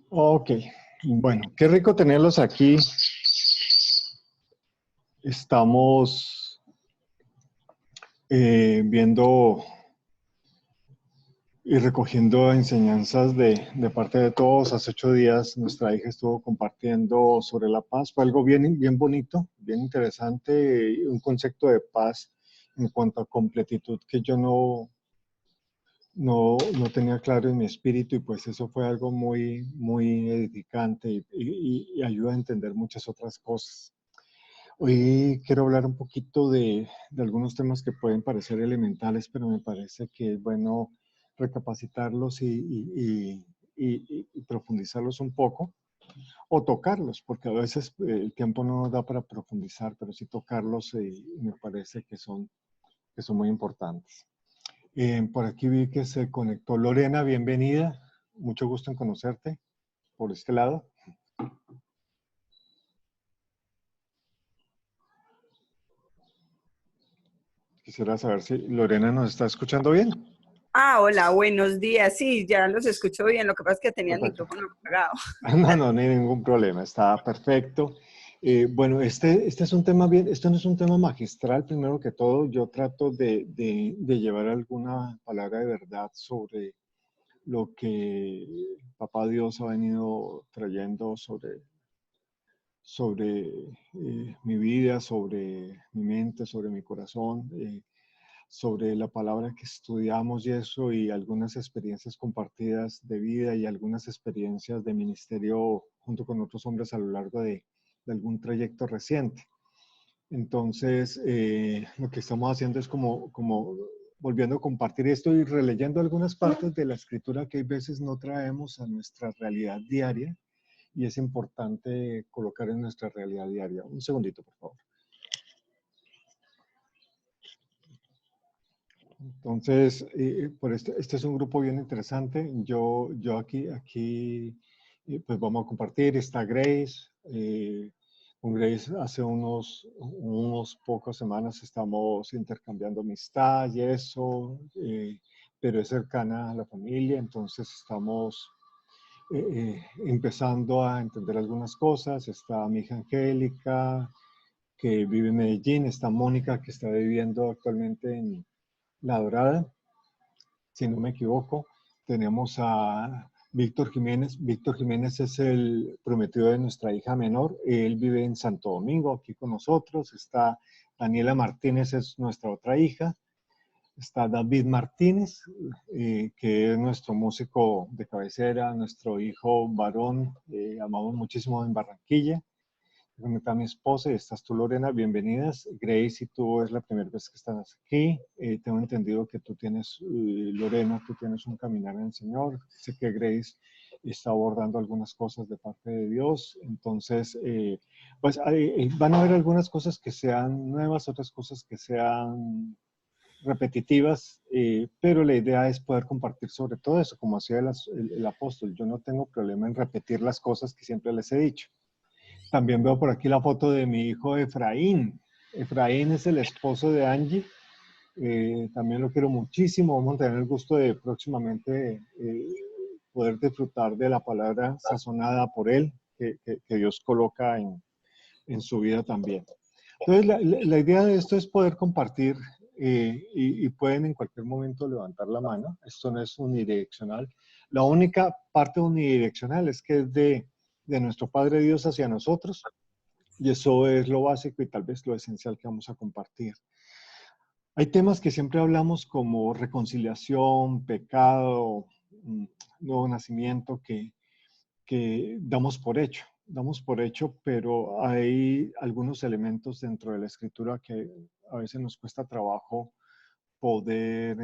Ok, bueno, qué rico tenerlos aquí. Estamos viendo y recogiendo enseñanzas de parte de todos. Hace 8 días nuestra hija estuvo compartiendo sobre la paz. Fue algo bien bonito, bien interesante, un concepto de paz en cuanto a completitud que yo no tenía claro en mi espíritu, y pues eso fue algo muy edificante y ayuda a entender muchas otras cosas. Hoy quiero hablar un poquito de algunos temas que pueden parecer elementales, pero me parece que es bueno recapacitarlos y profundizarlos un poco, o tocarlos, porque a veces el tiempo no nos da para profundizar, pero sí tocarlos, y me parece que son muy importantes. Por aquí vi que se conectó Lorena, bienvenida, mucho gusto en conocerte por este lado. Quisiera saber si Lorena nos está escuchando bien. Hola, buenos días. Sí, ya los escucho bien. Lo que pasa es que tenía el Perfecto. micrófono apagado. No hay ningún problema, está perfecto. Bueno, este es un tema bien, esto no es un tema magistral, primero que todo. Yo trato de llevar alguna palabra de verdad sobre lo que Papá Dios ha venido trayendo sobre mi vida, sobre mi mente, sobre mi corazón, sobre la palabra que estudiamos y eso, y algunas experiencias compartidas de vida y algunas experiencias de ministerio junto con otros hombres a lo largo de algún trayecto reciente. Entonces, lo que estamos haciendo es como volviendo a compartir esto y releyendo algunas partes de la escritura que a veces no traemos a nuestra realidad diaria, y es importante colocar en nuestra realidad diaria. Un segundito, por favor. Entonces, por este es un grupo bien interesante. Yo aquí pues vamos a compartir. Está Grace. Con Grace hace unos pocas semanas estamos intercambiando amistad y eso, pero es cercana a la familia, entonces estamos empezando a entender algunas cosas. Está mi hija Angélica, que vive en Medellín. Está Mónica, que está viviendo actualmente en La Dorada, si no me equivoco. Tenemos a Víctor Jiménez. Víctor Jiménez es el prometido de nuestra hija menor. Él vive en Santo Domingo, aquí con nosotros. Está Daniela Martínez, es nuestra otra hija. Está David Martínez, que es nuestro músico de cabecera, nuestro hijo varón, amamos muchísimo en Barranquilla. Está mi esposa y estás tú, Lorena. Bienvenidas. Grace, y tú es la primera vez que estás aquí. Tengo entendido que tú tienes, Lorena, tú tienes un caminar en el Señor. Sé que Grace está abordando algunas cosas de parte de Dios. Entonces, pues van a haber algunas cosas que sean nuevas, otras cosas que sean repetitivas, pero la idea es poder compartir sobre todo eso, como hacía el apóstol. Yo no tengo problema en repetir las cosas que siempre les he dicho. También veo por aquí la foto de mi hijo Efraín. Efraín es el esposo de Angie. También lo quiero muchísimo. Vamos a tener el gusto de próximamente poder disfrutar de la palabra sazonada por él, que Dios coloca en su vida también. Entonces, la idea de esto es poder compartir, y pueden en cualquier momento levantar la mano. Esto no es unidireccional. La única parte unidireccional es que es de nuestro Padre Dios hacia nosotros, y eso es lo básico y tal vez lo esencial que vamos a compartir. Hay temas que siempre hablamos como reconciliación, pecado, nuevo nacimiento, que damos por hecho, pero hay algunos elementos dentro de la escritura que a veces nos cuesta trabajo poder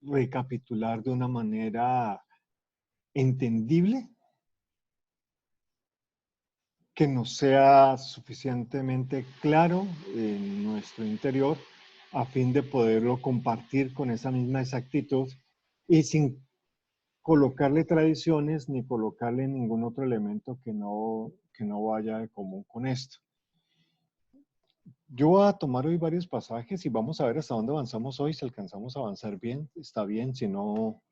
recapitular de una manera entendible, que nos sea suficientemente claro en nuestro interior, a fin de poderlo compartir con esa misma exactitud y sin colocarle tradiciones ni colocarle ningún otro elemento que no vaya de común con esto. Yo voy a tomar hoy varios pasajes y vamos a ver hasta dónde avanzamos hoy. Si alcanzamos a avanzar bien, está bien. Si no,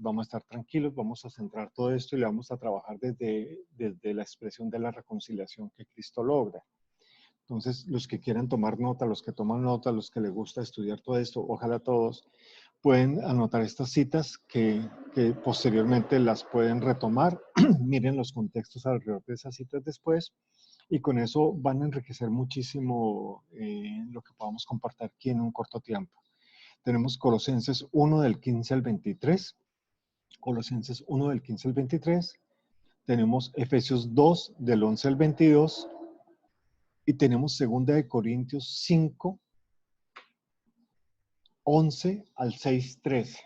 vamos a estar tranquilos, vamos a centrar todo esto y le vamos a trabajar desde la expresión de la reconciliación que Cristo logra. Entonces, los que quieran tomar nota, los que toman nota, los que les gusta estudiar todo esto, ojalá todos pueden anotar estas citas que posteriormente las pueden retomar. Miren los contextos alrededor de esas citas después y con eso van a enriquecer muchísimo lo que podamos compartir aquí en un corto tiempo. Tenemos Colosenses 1 del 15 al 23, Colosenses 1 del 15 al 23, tenemos Efesios 2 del 11 al 22 y tenemos 2 de Corintios 5, 11 al 6, 13.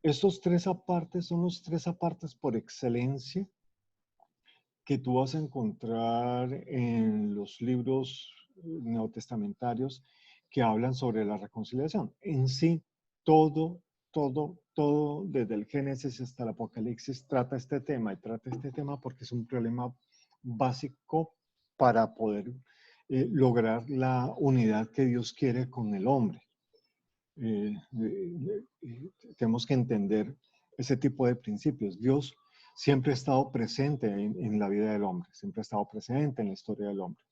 Estos tres apartes son los tres apartes por excelencia que tú vas a encontrar en los libros neotestamentarios que hablan sobre la reconciliación. En sí, todo, desde el Génesis hasta el Apocalipsis trata este tema y trata este tema porque es un problema básico para poder lograr la unidad que Dios quiere con el hombre. Tenemos que entender ese tipo de principios. Dios siempre ha estado presente en la vida del hombre, siempre ha estado presente en la historia del hombre.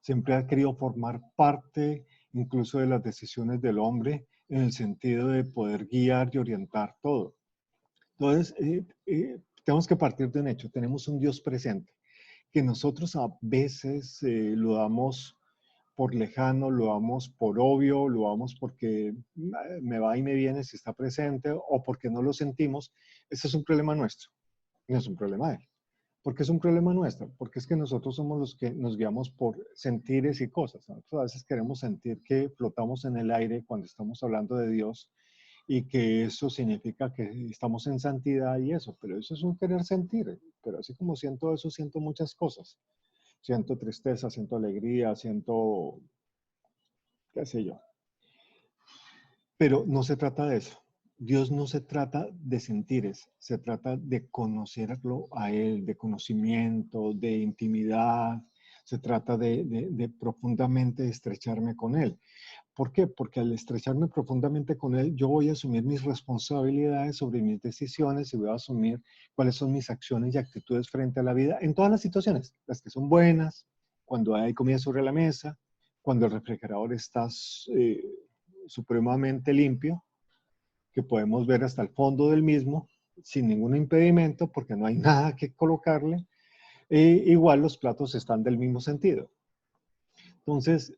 Siempre ha querido formar parte incluso de las decisiones del hombre en el sentido de poder guiar y orientar todo. Entonces, tenemos que partir de un hecho. Tenemos un Dios presente que nosotros a veces lo damos por lejano, lo damos por obvio, lo damos porque me va y me viene si está presente o porque no lo sentimos. Ese es un problema nuestro, no es un problema de él. ¿Por qué es un problema nuestro? Porque es que nosotros somos los que nos guiamos por sentires y cosas. Nosotros a veces queremos sentir que flotamos en el aire cuando estamos hablando de Dios y que eso significa que estamos en santidad y eso, pero eso es un querer sentir. Pero así como siento eso, siento muchas cosas. Siento tristeza, siento alegría, siento qué sé yo. Pero no se trata de eso. Dios no se trata de sentires, se trata de conocerlo a Él, de conocimiento, de intimidad, se trata de profundamente estrecharme con Él. ¿Por qué? Porque al estrecharme profundamente con Él, yo voy a asumir mis responsabilidades sobre mis decisiones y voy a asumir cuáles son mis acciones y actitudes frente a la vida en todas las situaciones, las que son buenas, cuando hay comida sobre la mesa, cuando el refrigerador está supremamente limpio, que podemos ver hasta el fondo del mismo sin ningún impedimento porque no hay nada que colocarle. Igual los platos están del mismo sentido. Entonces,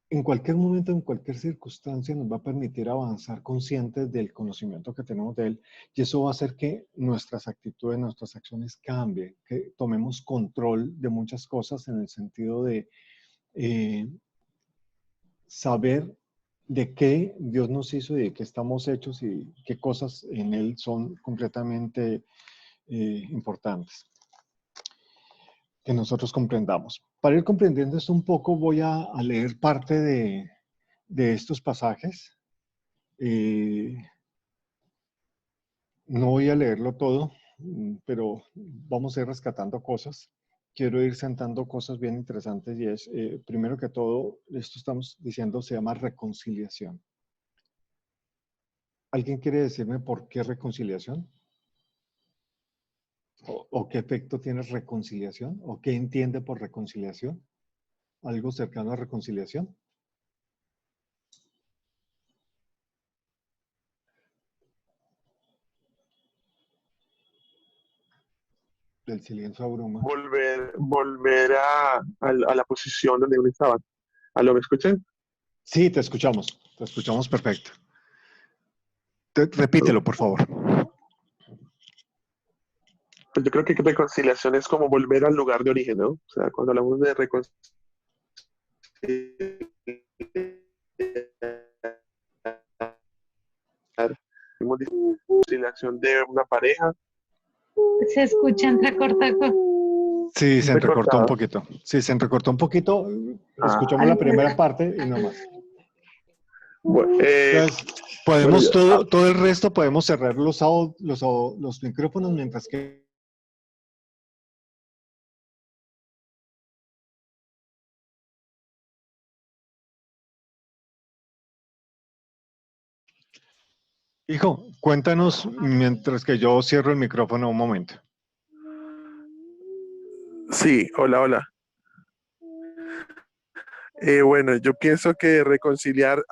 en cualquier momento, en cualquier circunstancia, nos va a permitir avanzar conscientes del conocimiento que tenemos de Él y eso va a hacer que nuestras actitudes, nuestras acciones cambien, que tomemos control de muchas cosas en el sentido de saber de qué Dios nos hizo y de qué estamos hechos y qué cosas en Él son completamente importantes que nosotros comprendamos. Para ir comprendiendo esto un poco, voy a leer parte de estos pasajes. No voy a leerlo todo, pero vamos a ir rescatando cosas. Quiero ir sentando cosas bien interesantes y es, primero que todo, esto estamos diciendo se llama reconciliación. ¿Alguien quiere decirme por qué reconciliación? ¿O qué efecto tiene reconciliación? ¿O qué entiende por reconciliación? ¿Algo cercano a reconciliación? El silencio abruma. Volver a la posición donde uno estaba. ¿Aló, me escuchan? Sí, te escuchamos perfecto. Repítelo, por favor. Pues yo creo que reconciliación es como volver al lugar de origen, ¿no? O sea, cuando hablamos de reconciliación, reconciliación de una pareja. Se escucha entrecortado. Sí, se entrecortó un Recortado. poquito. Sí, se entrecortó un poquito. Escuchamos Ah, la primera parte y no más. bueno, Entonces, bueno, podemos todo el resto, podemos cerrar los micrófonos mientras que Hijo, cuéntanos mientras que yo cierro el micrófono un momento. Sí, hola, hola. Bueno, yo pienso que reconciliar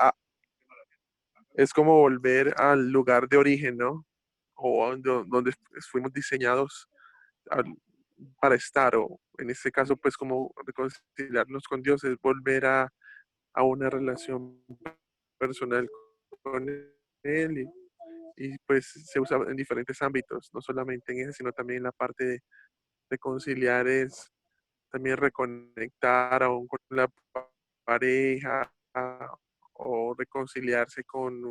es como volver al lugar de origen, ¿no? O a donde fuimos diseñados al- para estar, o en este caso, pues como reconciliarnos con Dios es volver a una relación personal con Él pues se usa en diferentes ámbitos, no solamente en ese, sino también en la parte de reconciliar es también reconectar aún con la pareja o reconciliarse con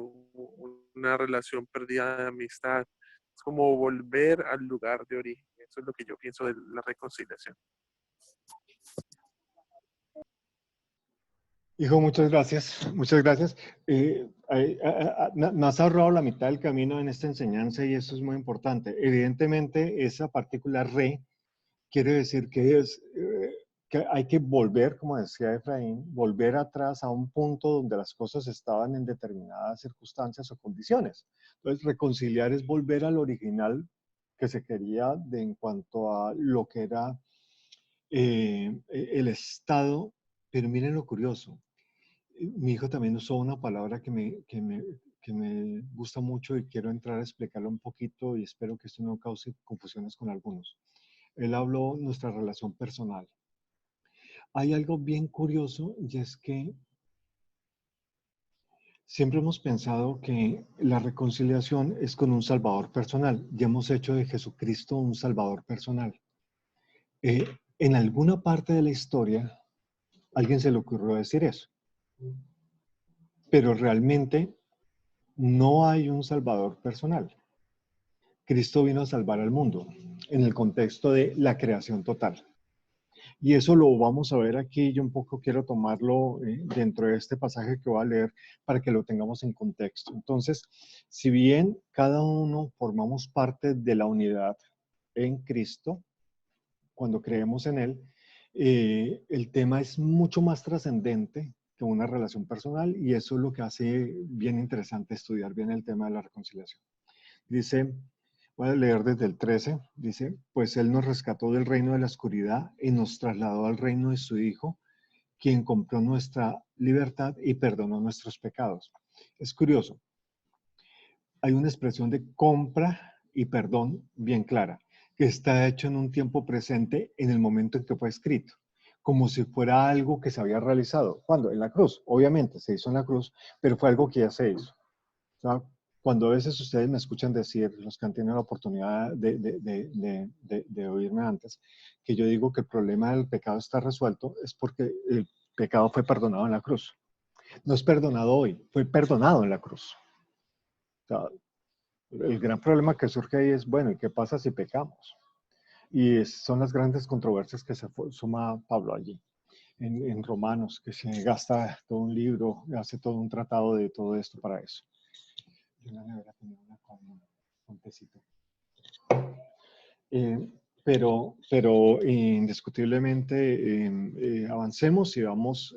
una relación perdida de amistad. Es como volver al lugar de origen. Eso es lo que yo pienso de la reconciliación. Hijo, muchas gracias, muchas gracias. Me has ahorrado la mitad del camino en esta enseñanza y eso es muy importante. Evidentemente, esa particular re quiere decir que hay que volver, como decía Efraín, volver atrás a un punto donde las cosas estaban en determinadas circunstancias o condiciones. Entonces, reconciliar es volver al original que se quería en cuanto a lo que era el estado. Pero miren lo curioso. Mi hijo también usó una palabra que me gusta mucho y quiero entrar a explicarlo un poquito y espero que esto no cause confusiones con algunos. Él habló nuestra relación personal. Hay algo bien curioso y es que siempre hemos pensado que la reconciliación es con un salvador personal y hemos hecho de Jesucristo un salvador personal. En alguna parte de la historia, a alguien se le ocurrió decir eso, pero realmente no hay un salvador personal. Cristo vino a salvar al mundo en el contexto de la creación total. Y eso lo vamos a ver aquí. Yo un poco quiero tomarlo dentro de este pasaje que voy a leer para que lo tengamos en contexto. Entonces, si bien cada uno formamos parte de la unidad en Cristo, cuando creemos en Él, el tema es mucho más trascendente que una relación personal y eso es lo que hace bien interesante estudiar bien el tema de la reconciliación. Dice, voy a leer desde el 13, dice, pues Él nos rescató del reino de la oscuridad y nos trasladó al reino de su Hijo, quien compró nuestra libertad y perdonó nuestros pecados. Es curioso, hay una expresión de compra y perdón bien clara, que está hecho en un tiempo presente en el momento en que fue escrito, como si fuera algo que se había realizado. ¿Cuándo? En la cruz, obviamente se hizo en la cruz, pero fue algo que ya se hizo. O sea, cuando a veces ustedes me escuchan decir, los que han tenido la oportunidad de oírme antes, que yo digo que el problema del pecado está resuelto, es porque el pecado fue perdonado en la cruz. No es perdonado hoy, fue perdonado en la cruz. O sea, el gran problema que surge ahí es, bueno, ¿y qué pasa si pecamos? Y son las grandes controversias que se suma Pablo allí. En Romanos, que se gasta todo un libro, hace todo un tratado de todo esto para eso. Yo en la nevera tenía una con un tecito. Pero indiscutiblemente avancemos y vamos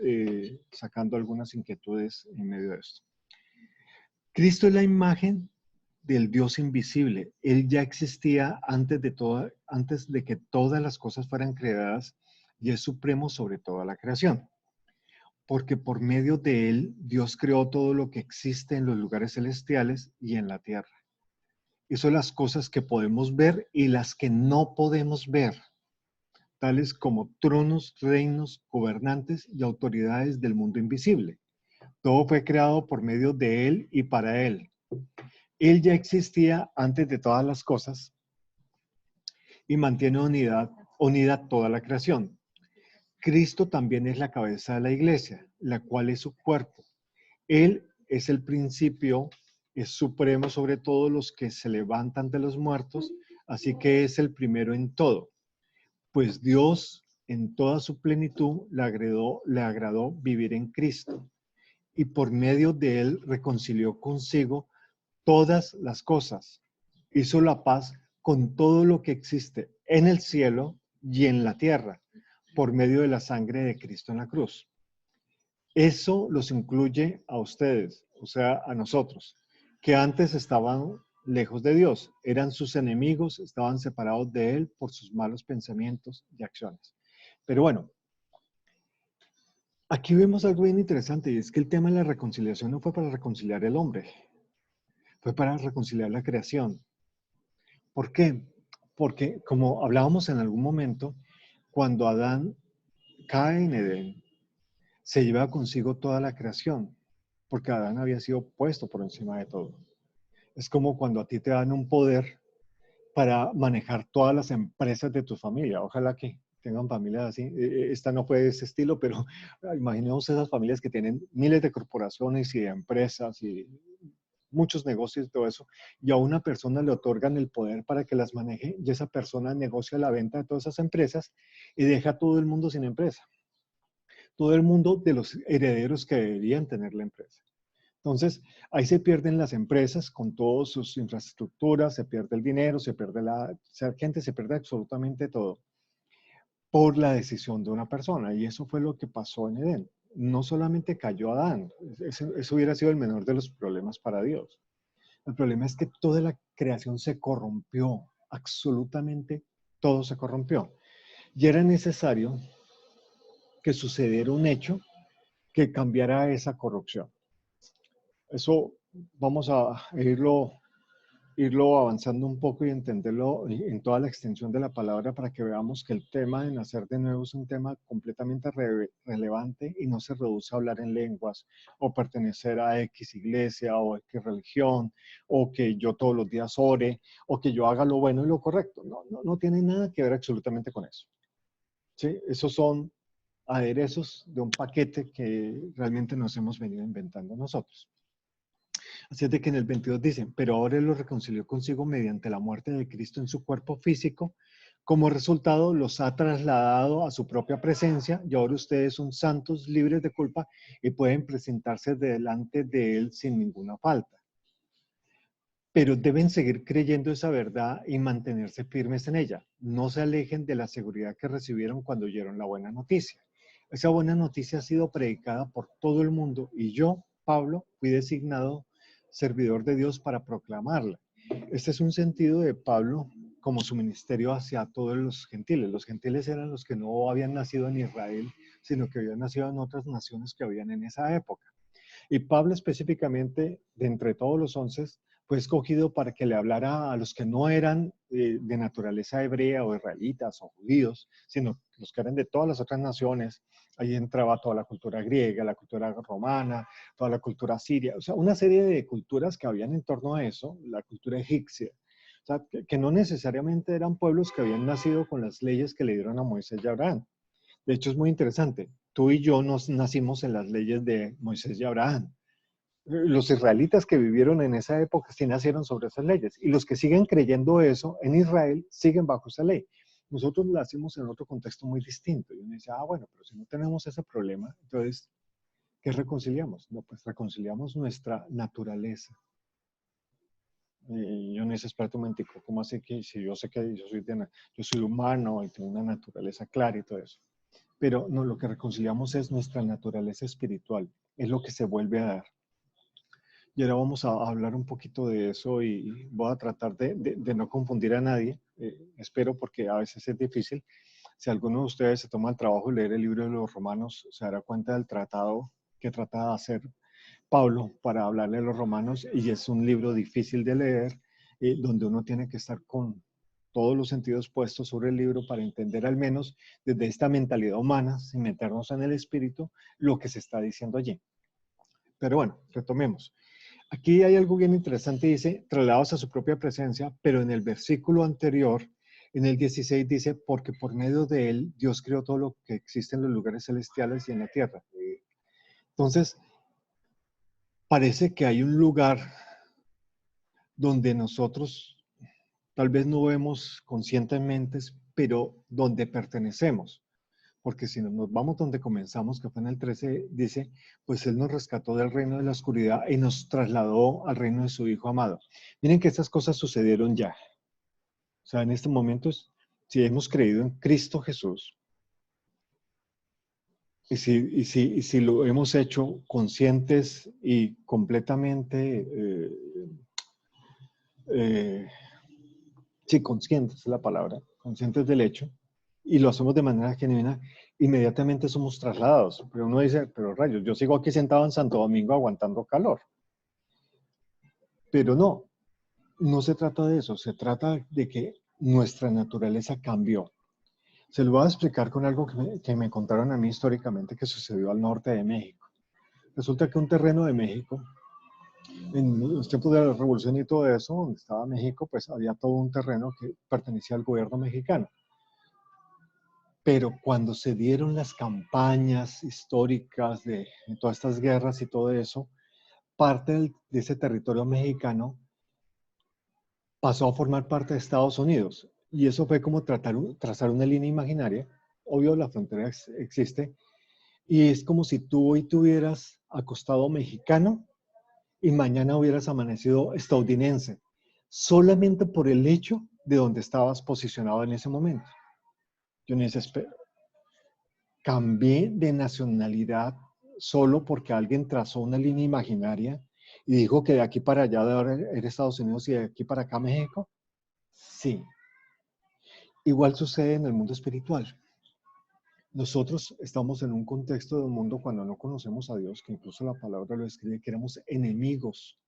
sacando algunas inquietudes en medio de esto. Cristo es la imagen del Dios invisible. Él ya existía antes de que todas las cosas fueran creadas y es supremo sobre toda la creación. Porque por medio de Él, Dios creó todo lo que existe en los lugares celestiales y en la tierra. Y son las cosas que podemos ver y las que no podemos ver, tales como tronos, reinos, gobernantes y autoridades del mundo invisible. Todo fue creado por medio de Él y para Él. Él ya existía antes de todas las cosas y mantiene unida toda la creación. Cristo también es la cabeza de la iglesia, la cual es su cuerpo. Él es el principio, es supremo sobre todos los que se levantan de los muertos, así que es el primero en todo. Pues Dios en toda su plenitud le agradó vivir en Cristo y por medio de él reconcilió consigo todas las cosas. Hizo la paz con todo lo que existe en el cielo y en la tierra por medio de la sangre de Cristo en la cruz. Eso los incluye a ustedes, o sea, a nosotros. que antes estaban lejos de Dios, eran sus enemigos, estaban separados de Él por sus malos pensamientos y acciones. Pero bueno, aquí vemos algo bien interesante y es que el tema de la reconciliación no fue para reconciliar el hombre, fue para reconciliar la creación. ¿Por qué? Porque como hablábamos en algún momento, cuando Adán cae en Edén, se lleva consigo toda la creación, porque Adán había sido puesto por encima de todo. Es como cuando a ti te dan un poder para manejar todas las empresas de tu familia. Ojalá que tengan familias así. Esta no fue de ese estilo, pero imaginemos esas familias que tienen miles de corporaciones y de empresas y muchos negocios y todo eso, y a una persona le otorgan el poder para que las maneje y esa persona negocia la venta de todas esas empresas y deja a todo el mundo sin empresa. Todo el mundo de los herederos que deberían tener la empresa. Entonces, ahí se pierden las empresas con todas sus infraestructuras, se pierde el dinero, se pierde la gente, se pierde absolutamente todo por la decisión de una persona. Y eso fue lo que pasó en Edén. No solamente cayó Adán, eso hubiera sido el menor de los problemas para Dios. El problema es que toda la creación se corrompió, absolutamente todo se corrompió. Y era necesario que sucediera un hecho que cambiara esa corrupción. Eso vamos a irlo avanzando un poco y entenderlo en toda la extensión de la palabra para que veamos que el tema de nacer de nuevo es un tema completamente relevante y no se reduce a hablar en lenguas o pertenecer a X iglesia o X religión o que yo todos los días ore o que yo haga lo bueno y lo correcto. No tiene nada que ver absolutamente con eso. ¿Sí? Esos son aderezos de un paquete que realmente nos hemos venido inventando nosotros. Así es de que en el 22 dicen, pero ahora Él los reconcilió consigo mediante la muerte de Cristo en su cuerpo físico. Como resultado, los ha trasladado a su propia presencia y ahora ustedes son santos, libres de culpa y pueden presentarse delante de Él sin ninguna falta. Pero deben seguir creyendo esa verdad y mantenerse firmes en ella. No se alejen de la seguridad que recibieron cuando oyeron la buena noticia. Esa buena noticia ha sido predicada por todo el mundo y yo, Pablo, fui designado servidor de Dios para proclamarla. Este es un sentido de Pablo como su ministerio hacia todos los gentiles. Los gentiles eran los que no habían nacido en Israel, sino que habían nacido en otras naciones que habían en esa época. Y Pablo específicamente, de entre todos los 11, fue escogido para que le hablara a los que no eran de naturaleza hebrea o israelitas o judíos, sino los que eran de todas las otras naciones. Ahí entraba toda la cultura griega, la cultura romana, toda la cultura siria, o sea, una serie de culturas que habían en torno a eso, la cultura egipcia. O sea, que no necesariamente eran pueblos que habían nacido con las leyes que le dieron a Moisés y a Abraham. De hecho, es muy interesante. Tú y yo nos nacimos en las leyes de Moisés y Abraham. Los israelitas que vivieron en esa época sí nacieron sobre esas leyes. Y los que siguen creyendo eso en Israel siguen bajo esa ley. Nosotros lo hacemos en otro contexto muy distinto. Y uno dice, bueno, pero si no tenemos ese problema, entonces, ¿qué reconciliamos? No, pues reconciliamos nuestra naturaleza. Y yo necesito espérate un momentico, ¿cómo así que si yo sé que yo soy humano y tengo una naturaleza clara y todo eso? Pero no, lo que reconciliamos es nuestra naturaleza espiritual, es lo que se vuelve a dar. Y ahora vamos a hablar un poquito de eso y voy a tratar de no confundir a nadie, espero porque a veces es difícil. Si alguno de ustedes se toma el trabajo de leer el libro de los Romanos, se dará cuenta del tratado que trata de hacer Pablo para hablarle a los romanos y es un libro difícil de leer, donde uno tiene que estar con todos los sentidos puestos sobre el libro para entender al menos desde esta mentalidad humana, sin meternos en el espíritu, lo que se está diciendo allí. Pero bueno, retomemos. Aquí hay algo bien interesante, dice, trasladados a su propia presencia, pero en el versículo anterior, en el 16 dice, porque por medio de él Dios creó todo lo que existe en los lugares celestiales y en la tierra. Entonces, parece que hay un lugar donde nosotros tal vez no vemos conscientemente, pero donde pertenecemos. Porque si nos vamos donde comenzamos, que fue en el 13, dice, pues Él nos rescató del reino de la oscuridad y nos trasladó al reino de su Hijo amado. Miren que estas cosas sucedieron ya. O sea, en este momento, si hemos creído en Cristo Jesús, y si lo hemos hecho conscientes y completamente sí, conscientes es la palabra, conscientes del hecho, y lo hacemos de manera genuina, inmediatamente somos trasladados. Pero uno dice, pero rayos, yo sigo aquí sentado en Santo Domingo aguantando calor. Pero no, no se trata de eso, se trata de que nuestra naturaleza cambió. Se lo voy a explicar con algo que me contaron a mí históricamente que sucedió al norte de México. Resulta que un terreno de México, en los tiempos de la revolución y todo eso, donde estaba México, pues había todo un terreno que pertenecía al gobierno mexicano. Pero cuando se dieron las campañas históricas de todas estas guerras y todo eso, parte de ese territorio mexicano pasó a formar parte de Estados Unidos. Y eso fue como trazar una línea imaginaria. Obvio, la frontera existe. Y es como si tú hoy tuvieras acostado mexicano y mañana hubieras amanecido estadounidense, solamente por el hecho de donde estabas posicionado en ese momento. Yo ni desespero. Cambié de nacionalidad solo porque alguien trazó una línea imaginaria y dijo que de aquí para allá de ahora era Estados Unidos y de aquí para acá México. Sí. Igual sucede en el mundo espiritual. Nosotros estamos en un contexto de un mundo cuando no conocemos a Dios, que incluso la palabra lo describe, que éramos enemigos,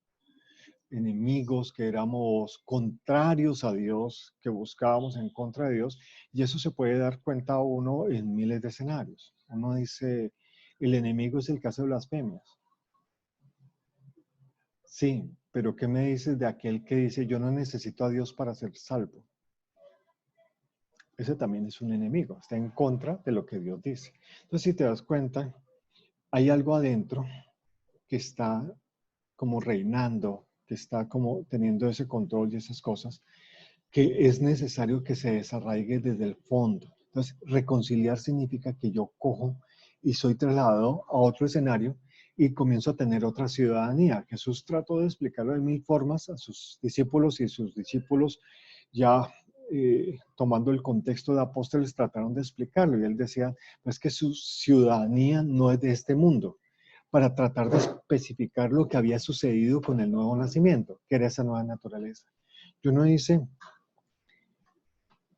que éramos contrarios a Dios, que buscábamos en contra de Dios, y eso se puede dar cuenta a uno en miles de escenarios. Uno dice, el enemigo es el que hace blasfemias. Sí, pero ¿qué me dices de aquel que dice, yo no necesito a Dios para ser salvo? Ese también es un enemigo, está en contra de lo que Dios dice. Entonces, si te das cuenta, hay algo adentro que está como reinando, que está como teniendo ese control y esas cosas, que es necesario que se desarraigue desde el fondo. Entonces, reconciliar significa que yo cojo y soy trasladado a otro escenario y comienzo a tener otra ciudadanía. Jesús trató de explicarlo de mil formas a sus discípulos y sus discípulos ya tomando el contexto de apóstoles trataron de explicarlo y él decía, pues que su ciudadanía no es de este mundo, para tratar de especificar lo que había sucedido con el nuevo nacimiento, que era esa nueva naturaleza. Yo no dice,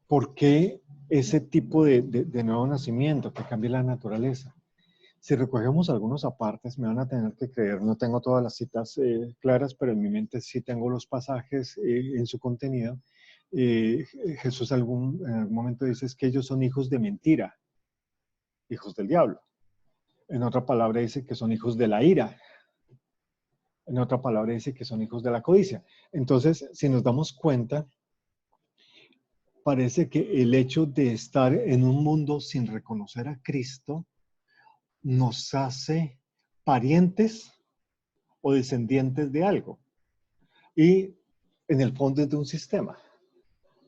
¿por qué ese tipo de nuevo nacimiento que cambia la naturaleza? Si recogemos algunos apartes, me van a tener que creer, no tengo todas las citas claras, pero en mi mente sí tengo los pasajes en su contenido. Jesús en algún momento dice que ellos son hijos de mentira, hijos del diablo. En otra palabra dice que son hijos de la ira. En otra palabra dice que son hijos de la codicia. Entonces, si nos damos cuenta, parece que el hecho de estar en un mundo sin reconocer a Cristo nos hace parientes o descendientes de algo. Y en el fondo es de un sistema,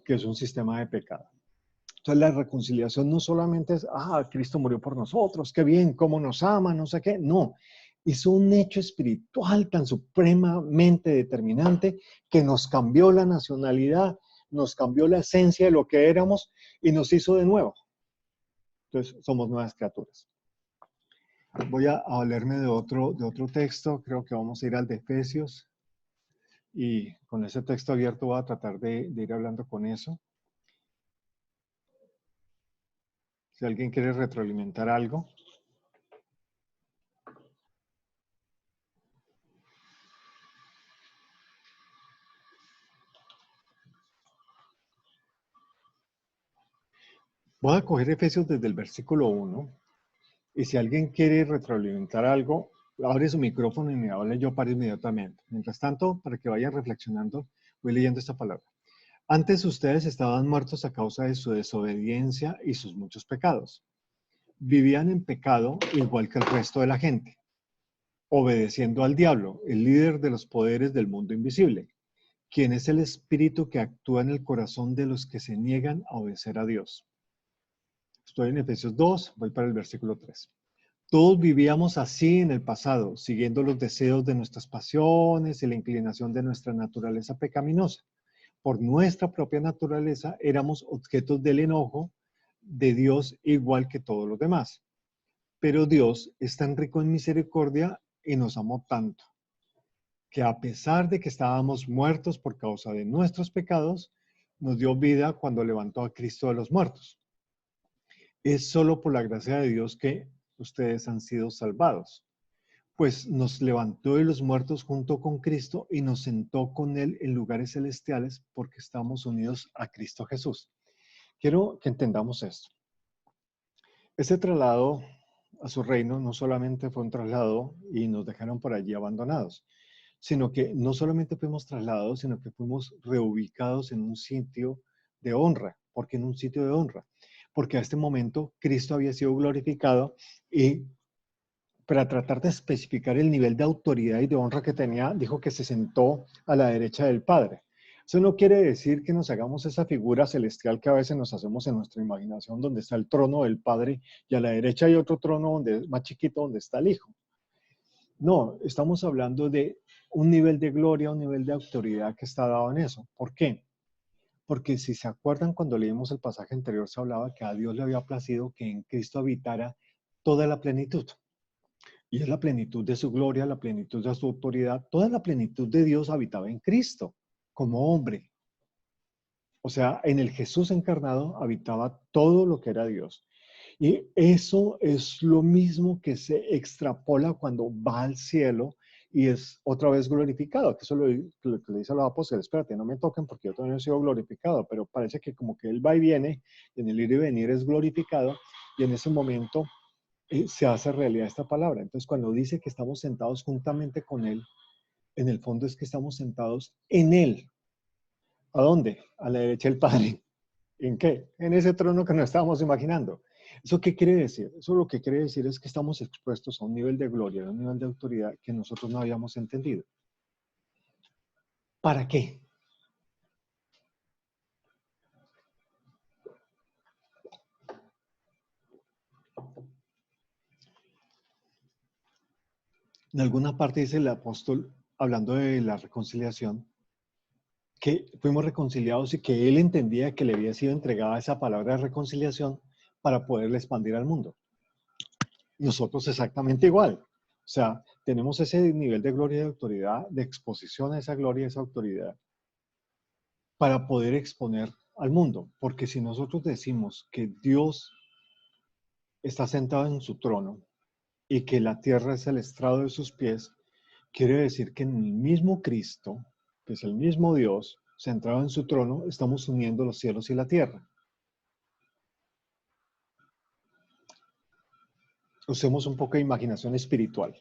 que es un sistema de pecado. Entonces la reconciliación no solamente es, Cristo murió por nosotros, qué bien, cómo nos ama, no sé qué. No, es un hecho espiritual tan supremamente determinante que nos cambió la nacionalidad, nos cambió la esencia de lo que éramos y nos hizo de nuevo. Entonces somos nuevas criaturas. Voy a valerme de otro texto, creo que vamos a ir al de Efesios. Y con ese texto abierto voy a tratar de ir hablando con eso. Si alguien quiere retroalimentar algo. Voy a coger Efesios desde el versículo 1. Y si alguien quiere retroalimentar algo, abre su micrófono y me habla, yo paro inmediatamente. Mientras tanto, para que vayan reflexionando, voy leyendo esta palabra. Antes ustedes estaban muertos a causa de su desobediencia y sus muchos pecados. Vivían en pecado igual que el resto de la gente, obedeciendo al diablo, el líder de los poderes del mundo invisible, quien es el espíritu que actúa en el corazón de los que se niegan a obedecer a Dios. Estoy en Efesios 2, voy para el versículo 3. Todos vivíamos así en el pasado, siguiendo los deseos de nuestras pasiones y la inclinación de nuestra naturaleza pecaminosa. Por nuestra propia naturaleza éramos objetos del enojo de Dios igual que todos los demás. Pero Dios es tan rico en misericordia y nos amó tanto, que a pesar de que estábamos muertos por causa de nuestros pecados, nos dio vida cuando levantó a Cristo de los muertos. Es solo por la gracia de Dios que ustedes han sido salvados, pues nos levantó de los muertos junto con Cristo y nos sentó con Él en lugares celestiales porque estamos unidos a Cristo Jesús. Quiero que entendamos esto. Ese traslado a su reino no solamente fue un traslado y nos dejaron por allí abandonados, sino que no solamente fuimos trasladados, sino que fuimos reubicados en un sitio de honra. ¿Por qué en un sitio de honra? Porque a este momento Cristo había sido glorificado y para tratar de especificar el nivel de autoridad y de honra que tenía, dijo que se sentó a la derecha del Padre. Eso no quiere decir que nos hagamos esa figura celestial que a veces nos hacemos en nuestra imaginación, donde está el trono del Padre y a la derecha hay otro trono donde, más chiquito donde está el Hijo. No, estamos hablando de un nivel de gloria, un nivel de autoridad que está dado en eso. ¿Por qué? Porque si se acuerdan, cuando leímos el pasaje anterior, se hablaba que a Dios le había placido que en Cristo habitara toda la plenitud. Y es la plenitud de su gloria, la plenitud de su autoridad. Toda la plenitud de Dios habitaba en Cristo, como hombre. O sea, en el Jesús encarnado habitaba todo lo que era Dios. Y eso es lo mismo que se extrapola cuando va al cielo y es otra vez glorificado. Que eso lo que le dice a los apóstoles: espérate, no me toquen porque yo todavía no he sido glorificado, pero parece que como que él va y viene, y en el ir y venir es glorificado, y en ese momento se hace realidad esta palabra. Entonces, cuando dice que estamos sentados juntamente con él, en el fondo es que estamos sentados en él. ¿A dónde? A la derecha del Padre. ¿En qué? En ese trono que nos estábamos imaginando. ¿Eso qué quiere decir? Eso lo que quiere decir es que estamos expuestos a un nivel de gloria, a un nivel de autoridad que nosotros no habíamos entendido. ¿Para qué? En alguna parte dice el apóstol, hablando de la reconciliación, que fuimos reconciliados y que él entendía que le había sido entregada esa palabra de reconciliación para poderle expandir al mundo. Nosotros exactamente igual. O sea, tenemos ese nivel de gloria y de autoridad, de exposición a esa gloria y esa autoridad para poder exponer al mundo. Porque si nosotros decimos que Dios está sentado en su trono y que la tierra es el estrado de sus pies, quiere decir que en el mismo Cristo, que es el mismo Dios, centrado en su trono, estamos uniendo los cielos y la tierra. Usemos un poco de imaginación espiritual.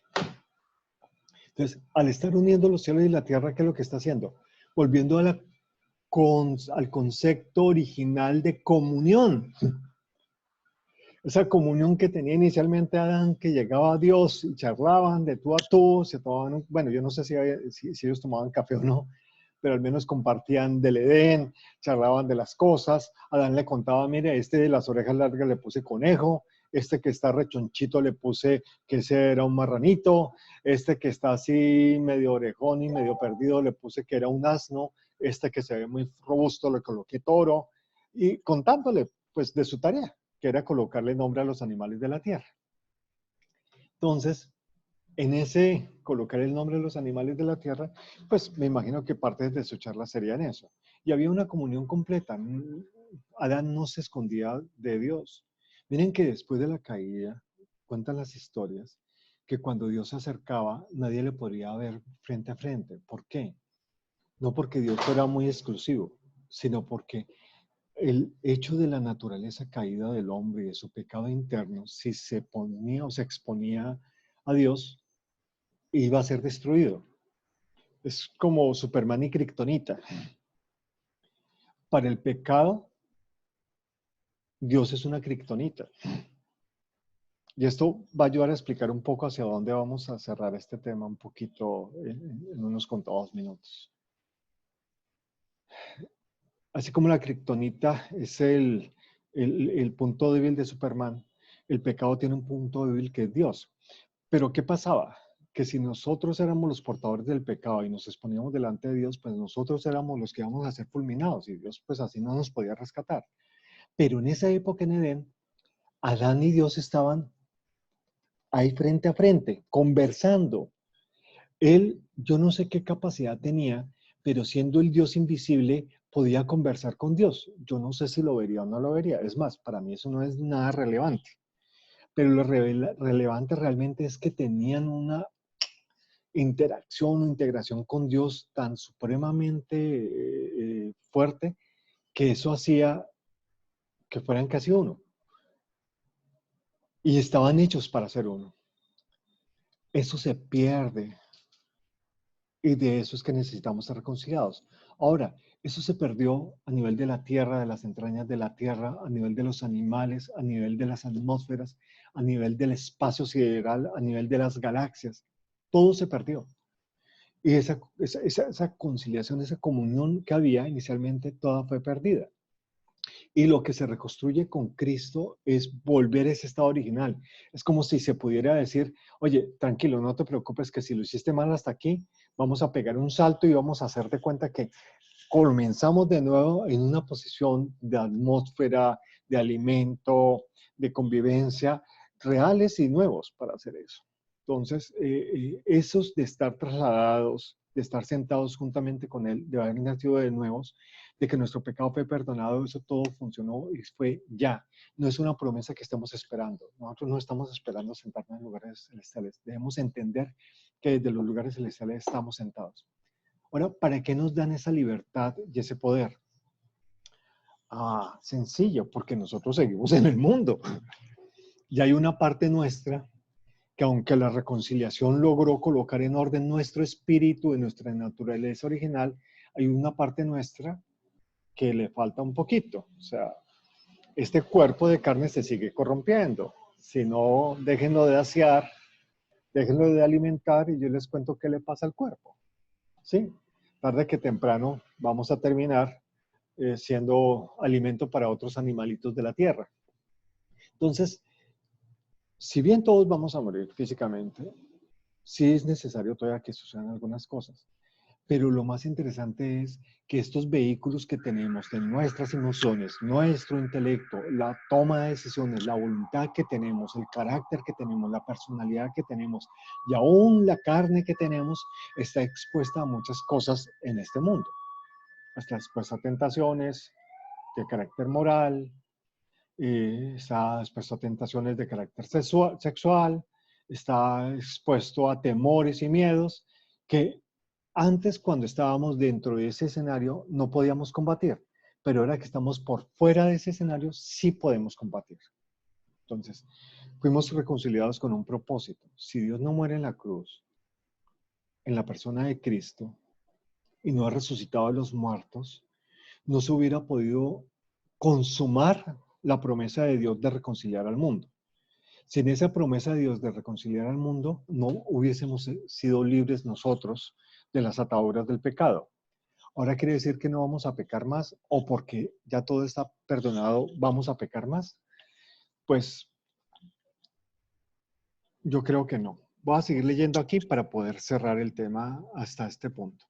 Entonces, al estar uniendo los cielos y la tierra, ¿qué es lo que está haciendo? Volviendo a al concepto original de comunión. Esa comunión que tenía inicialmente Adán, que llegaba a Dios y charlaban de tú a tú, se tomaban, bueno, yo no sé si ellos tomaban café o no, pero al menos compartían del Edén, charlaban de las cosas. Adán le contaba: mire, este de las orejas largas le puse conejo, este que está rechonchito le puse que ese era un marranito, este que está así medio orejón y medio perdido le puse que era un asno, este que se ve muy robusto le coloqué toro, y contándole pues de su tarea, que era colocarle nombre a los animales de la tierra. Entonces, en ese colocar el nombre de los animales de la tierra, pues me imagino que parte de su charla sería en eso. Y había una comunión completa. Adán no se escondía de Dios. Miren que después de la caída, cuentan las historias, que cuando Dios se acercaba, nadie le podía ver frente a frente. ¿Por qué? No porque Dios fuera muy exclusivo, sino porque el hecho de la naturaleza caída del hombre y de su pecado interno, si se ponía o se exponía a Dios, iba a ser destruido. Es como Superman y Kryptonita. Para el pecado, Dios es una kriptonita. Y esto va a ayudar a explicar un poco hacia dónde vamos a cerrar este tema un poquito en unos contados minutos. Así como la kriptonita es el punto débil de Superman, el pecado tiene un punto débil que es Dios. Pero ¿qué pasaba? Que si nosotros éramos los portadores del pecado y nos exponíamos delante de Dios, pues nosotros éramos los que íbamos a ser fulminados y Dios pues así no nos podía rescatar. Pero en esa época en Edén, Adán y Dios estaban ahí frente a frente, conversando. Él, yo no sé qué capacidad tenía, pero siendo el Dios invisible, podía conversar con Dios. Yo no sé si lo vería o no lo vería. Es más, para mí eso no es nada relevante. Pero lo relevante realmente es que tenían una interacción o integración con Dios tan supremamente fuerte que eso hacía que fueran casi uno. Y estaban hechos para ser uno. Eso se pierde. Y de eso es que necesitamos ser reconciliados. Ahora, eso se perdió a nivel de la tierra, de las entrañas de la tierra, a nivel de los animales, a nivel de las atmósferas, a nivel del espacio sideral, a nivel de las galaxias. Todo se perdió. Y esa conciliación, esa comunión que había inicialmente, toda fue perdida. Y lo que se reconstruye con Cristo es volver a ese estado original. Es como si se pudiera decir, oye, tranquilo, no te preocupes que si lo hiciste mal hasta aquí, vamos a pegar un salto y vamos a hacerte cuenta que comenzamos de nuevo en una posición de atmósfera, de alimento, de convivencia, reales y nuevos para hacer eso. Entonces, esos de estar trasladados, de estar sentados juntamente con Él, de haber nacido de nuevos, de que nuestro pecado fue perdonado, eso todo funcionó y fue ya. No es una promesa que estemos esperando. Nosotros no estamos esperando sentarnos en lugares celestiales. Debemos entender que desde los lugares celestiales estamos sentados. Ahora, ¿para qué nos dan esa libertad y ese poder? Sencillo, porque nosotros seguimos en el mundo. Y hay una parte nuestra que aunque la reconciliación logró colocar en orden nuestro espíritu y nuestra naturaleza original, hay una parte nuestra que le falta un poquito. O sea, este cuerpo de carne se sigue corrompiendo. Si no, déjenlo de asear, déjenlo de alimentar y yo les cuento qué le pasa al cuerpo. ¿Sí? Tarde que temprano vamos a terminar siendo alimento para otros animalitos de la tierra. Entonces, si bien todos vamos a morir físicamente, sí es necesario todavía que sucedan algunas cosas. Pero lo más interesante es que estos vehículos que tenemos de nuestras emociones, nuestro intelecto, la toma de decisiones, la voluntad que tenemos, el carácter que tenemos, la personalidad que tenemos y aún la carne que tenemos está expuesta a muchas cosas en este mundo. Está expuesta a tentaciones de carácter moral, está expuesto a tentaciones de carácter sexual, está expuesto a temores y miedos que antes, cuando estábamos dentro de ese escenario, no podíamos combatir, pero ahora que estamos por fuera de ese escenario, sí podemos combatir. Entonces, fuimos reconciliados con un propósito. Si Dios no muere en la cruz, en la persona de Cristo, y no ha resucitado a los muertos, no se hubiera podido consumar la promesa de Dios de reconciliar al mundo. Sin esa promesa de Dios de reconciliar al mundo, no hubiésemos sido libres nosotros de las ataduras del pecado. Ahora quiere decir que no vamos a pecar más o porque ya todo está perdonado, vamos a pecar más. Pues yo creo que no. Voy a seguir leyendo aquí para poder cerrar el tema hasta este punto.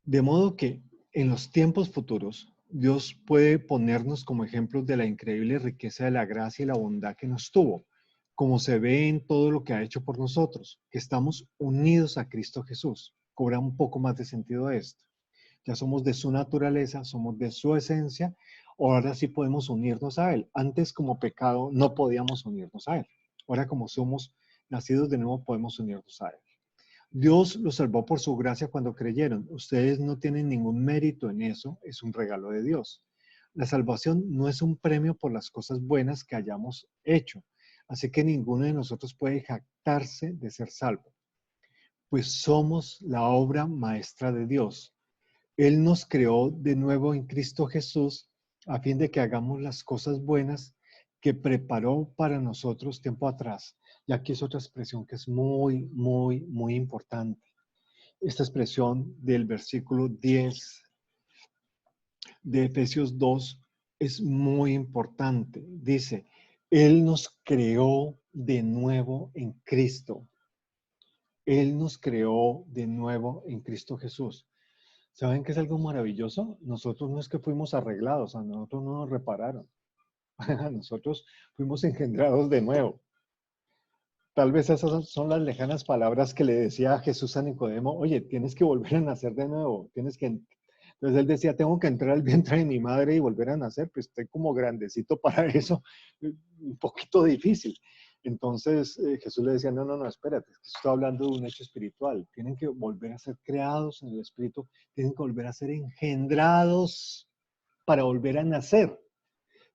De modo que en los tiempos futuros, Dios puede ponernos como ejemplos de la increíble riqueza de la gracia y la bondad que nos tuvo, como se ve en todo lo que ha hecho por nosotros, que estamos unidos a Cristo Jesús. Cobra un poco más de sentido esto. Ya somos de su naturaleza, somos de su esencia, ahora sí podemos unirnos a Él. Antes como pecado no podíamos unirnos a Él. Ahora como somos nacidos de nuevo podemos unirnos a Él. Dios los salvó por su gracia cuando creyeron. Ustedes no tienen ningún mérito en eso, es un regalo de Dios. La salvación no es un premio por las cosas buenas que hayamos hecho, así que ninguno de nosotros puede jactarse de ser salvo, pues somos la obra maestra de Dios. Él nos creó de nuevo en Cristo Jesús a fin de que hagamos las cosas buenas que preparó para nosotros tiempo atrás. Y aquí es otra expresión que es muy, muy, muy importante. Esta expresión del versículo 10 de Efesios 2 es muy importante. Dice, Él nos creó de nuevo en Cristo. Él nos creó de nuevo en Cristo Jesús. ¿Saben qué es algo maravilloso? Nosotros no es que fuimos arreglados, a nosotros no nos repararon. A nosotros fuimos engendrados de nuevo. Tal vez esas son las lejanas palabras que le decía Jesús a Nicodemo, oye, tienes que volver a nacer de nuevo, tienes que... Entonces él decía, tengo que entrar al vientre de mi madre y volver a nacer, pues estoy como grandecito para eso, un poquito difícil. Entonces Jesús le decía, no, no, no, espérate, es que estoy hablando de un hecho espiritual, tienen que volver a ser creados en el espíritu, tienen que volver a ser engendrados para volver a nacer.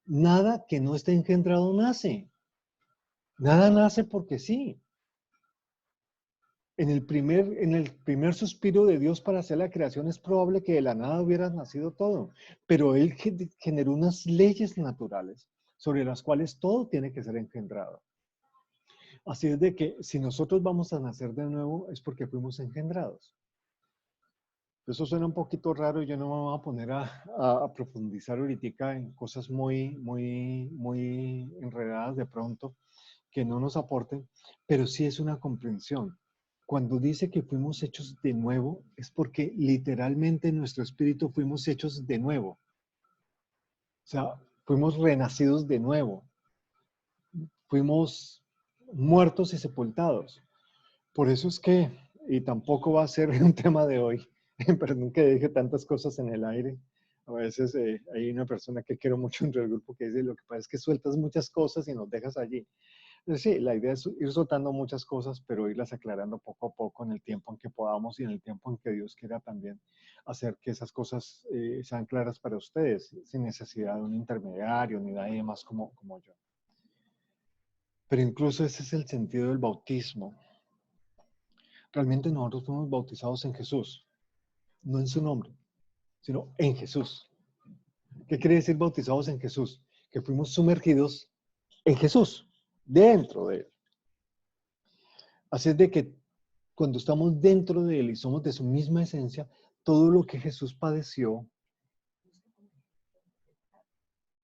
Nada que no esté engendrado nace. Nada nace porque sí. En el primer suspiro de Dios para hacer la creación es probable que de la nada hubiera nacido todo, pero Él generó unas leyes naturales sobre las cuales todo tiene que ser engendrado. Así es de que si nosotros vamos a nacer de nuevo es porque fuimos engendrados. Eso suena un poquito raro y yo no me voy a poner a profundizar ahorita en cosas muy enredadas de pronto que no nos aporten, pero sí es una comprensión. Cuando dice que fuimos hechos de nuevo, es porque literalmente en nuestro espíritu fuimos hechos de nuevo. O sea, fuimos renacidos de nuevo. Fuimos muertos y sepultados. Por eso es que, y tampoco va a ser un tema de hoy, perdón que deje tantas cosas en el aire. A veces hay una persona que quiero mucho entre el grupo que dice, lo que pasa es que sueltas muchas cosas y nos dejas allí. Sí, la idea es ir soltando muchas cosas, pero irlas aclarando poco a poco en el tiempo en que podamos y en el tiempo en que Dios quiera también hacer que esas cosas sean claras para ustedes, sin necesidad de un intermediario ni nadie más como yo. Pero incluso ese es el sentido del bautismo. Realmente nosotros fuimos bautizados en Jesús, no en su nombre, sino en Jesús. ¿Qué quiere decir bautizados en Jesús? Que fuimos sumergidos en Jesús, dentro de Él. Así es de que cuando estamos dentro de Él y somos de su misma esencia, todo lo que Jesús padeció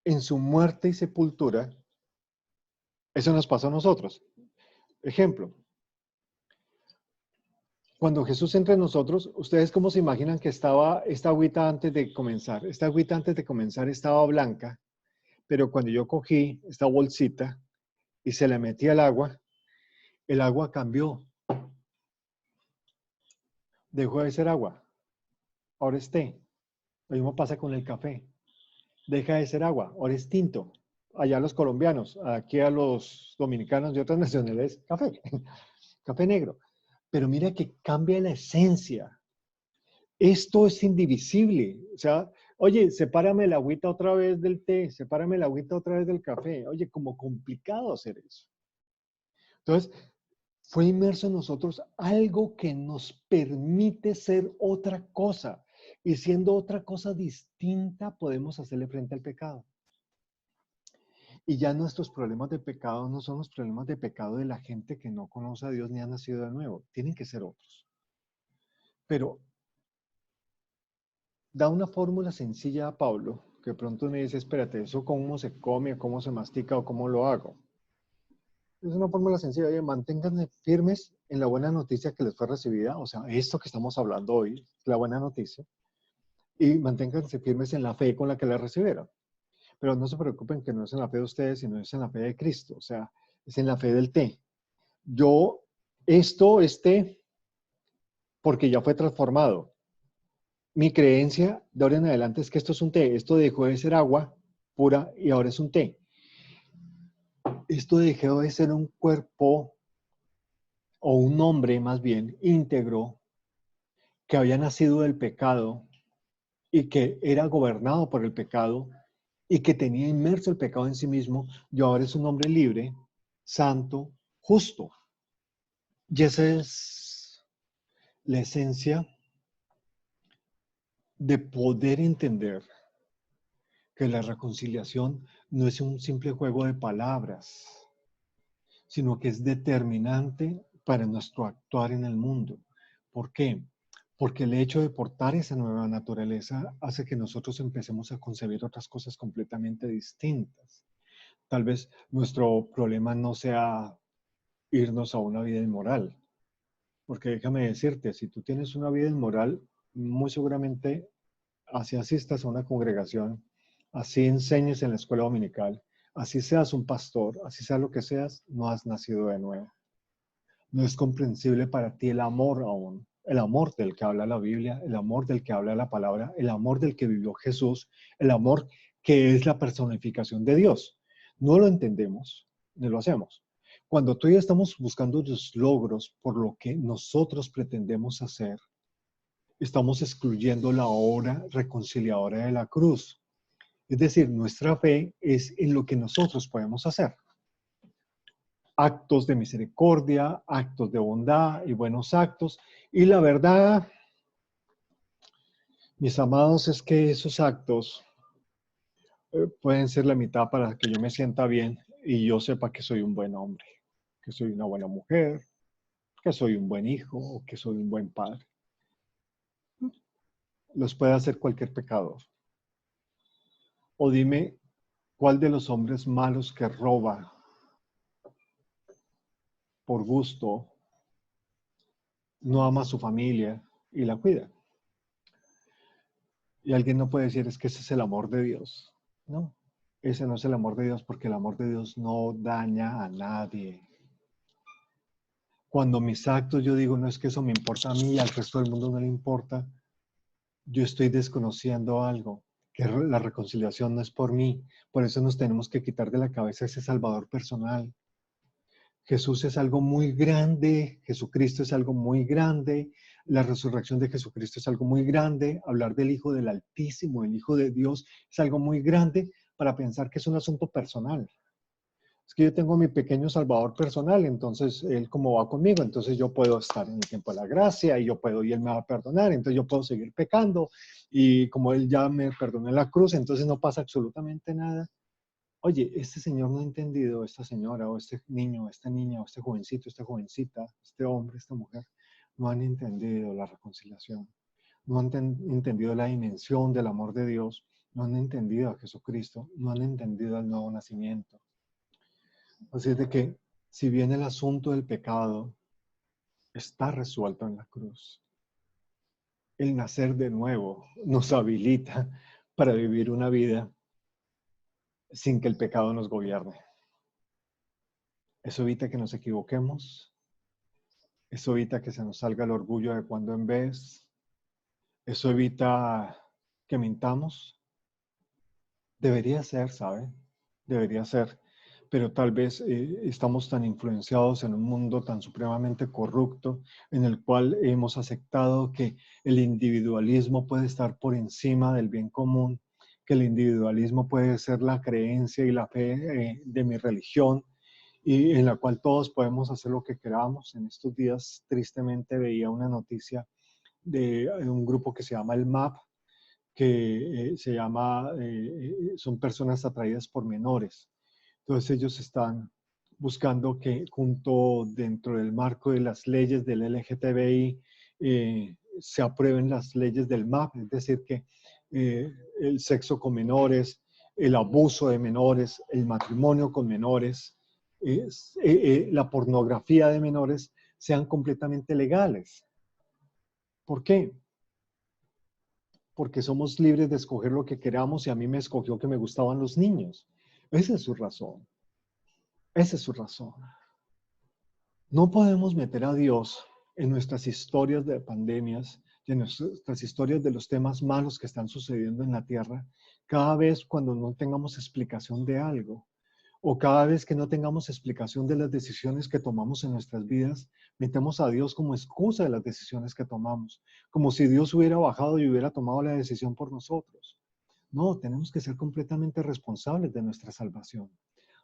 en su muerte y sepultura, eso nos pasó a nosotros. Ejemplo, cuando Jesús entra en nosotros, ¿ustedes cómo se imaginan que estaba esta agüita antes de comenzar? Esta agüita antes de comenzar estaba blanca, pero cuando yo cogí esta bolsita y se le metí al agua, el agua cambió. Dejó de ser agua. Ahora es té. Lo mismo pasa con el café. Deja de ser agua. Ahora es tinto. Allá los colombianos, aquí a los dominicanos y otras nacionalidades, café. Café negro. Pero mira que cambia la esencia. Esto es indivisible. O sea, oye, sepárame la agüita otra vez del té, sepárame la agüita otra vez del café. Oye, como complicado hacer eso. Entonces, fue inmerso en nosotros algo que nos permite ser otra cosa. Y siendo otra cosa distinta, podemos hacerle frente al pecado. Y ya nuestros problemas de pecado no son los problemas de pecado de la gente que no conoce a Dios ni ha nacido de nuevo. Tienen que ser otros. Pero da una fórmula sencilla a Pablo, que pronto me dice, espérate, ¿eso cómo se come, cómo se mastica o cómo lo hago? Es una fórmula sencilla. Oye, manténganse firmes en la buena noticia que les fue recibida, o sea, esto que estamos hablando hoy, la buena noticia, y manténganse firmes en la fe con la que la recibieron. Pero no se preocupen que no es en la fe de ustedes, sino es en la fe de Cristo, o sea, es en la fe del té. Este, porque ya fue transformado. Mi creencia de ahora en adelante es que esto es un té. Esto dejó de ser agua pura y ahora es un té. Esto dejó de ser un cuerpo o un hombre más bien íntegro que había nacido del pecado y que era gobernado por el pecado y que tenía inmerso el pecado en sí mismo. Y ahora es un hombre libre, santo, justo. Y esa es la esencia de poder entender que la reconciliación no es un simple juego de palabras, sino que es determinante para nuestro actuar en el mundo. ¿Por qué? Porque el hecho de portar esa nueva naturaleza hace que nosotros empecemos a concebir otras cosas completamente distintas. Tal vez nuestro problema no sea irnos a una vida inmoral, porque déjame decirte, si tú tienes una vida inmoral, muy seguramente así asistas a una congregación, así enseñes en la escuela dominical, así seas un pastor, así sea lo que seas, no has nacido de nuevo. No es comprensible para ti el amor aún. El amor del que habla la Biblia, el amor del que habla la palabra, el amor del que vivió Jesús, el amor que es la personificación de Dios. No lo entendemos, ni lo hacemos. Cuando tú y yo estamos buscando los logros por lo que nosotros pretendemos hacer, estamos excluyendo la obra reconciliadora de la cruz. Es decir, nuestra fe es en lo que nosotros podemos hacer. Actos de misericordia, actos de bondad y buenos actos. Y la verdad, mis amados, es que esos actos pueden ser la mitad para que yo me sienta bien y yo sepa que soy un buen hombre, que soy una buena mujer, que soy un buen hijo o que soy un buen padre. Los puede hacer cualquier pecador. O dime, ¿cuál de los hombres malos que roba por gusto no ama a su familia y la cuida? Y alguien no puede decir, es que ese es el amor de Dios. No, ese no es el amor de Dios, porque el amor de Dios no daña a nadie. Cuando mis actos yo digo, no es que eso me importa a mí y al resto del mundo no le importa, yo estoy desconociendo algo, que la reconciliación no es por mí. Por eso nos tenemos que quitar de la cabeza ese salvador personal. Jesús es algo muy grande, Jesucristo es algo muy grande, la resurrección de Jesucristo es algo muy grande, hablar del Hijo del Altísimo, el Hijo de Dios, es algo muy grande para pensar que es un asunto personal. Es que yo tengo mi pequeño salvador personal, entonces él como va conmigo, entonces yo puedo estar en el tiempo de la gracia y yo puedo, y él me va a perdonar, entonces yo puedo seguir pecando y como él ya me perdonó en la cruz, entonces no pasa absolutamente nada. Oye, este señor no ha entendido, esta señora o este niño, esta niña o este jovencito, esta jovencita, este hombre, esta mujer, no han entendido la reconciliación, no han entendido la dimensión del amor de Dios, no han entendido a Jesucristo, no han entendido el nuevo nacimiento. Así es de que, si bien el asunto del pecado está resuelto en la cruz, el nacer de nuevo nos habilita para vivir una vida sin que el pecado nos gobierne. Eso evita que nos equivoquemos, eso evita que se nos salga el orgullo de cuando en vez, eso evita que mintamos. Debería ser, ¿sabe? Debería ser. Pero tal vez estamos tan influenciados en un mundo tan supremamente corrupto en el cual hemos aceptado que el individualismo puede estar por encima del bien común, que el individualismo puede ser la creencia y la fe de mi religión y en la cual todos podemos hacer lo que queramos. En estos días tristemente veía una noticia de un grupo que se llama el MAP, que son personas atraídas por menores. Entonces ellos están buscando que junto dentro del marco de las leyes del LGTBI se aprueben las leyes del MAP, es decir, que el sexo con menores, el abuso de menores, el matrimonio con menores, la pornografía de menores sean completamente legales. ¿Por qué? Porque somos libres de escoger lo que queramos y a mí me escogió que me gustaban los niños. Esa es su razón. Esa es su razón. No podemos meter a Dios en nuestras historias de pandemias, en nuestras historias de los temas malos que están sucediendo en la tierra, cada vez cuando no tengamos explicación de algo, o cada vez que no tengamos explicación de las decisiones que tomamos en nuestras vidas, metemos a Dios como excusa de las decisiones que tomamos, como si Dios hubiera bajado y hubiera tomado la decisión por nosotros. No, tenemos que ser completamente responsables de nuestra salvación,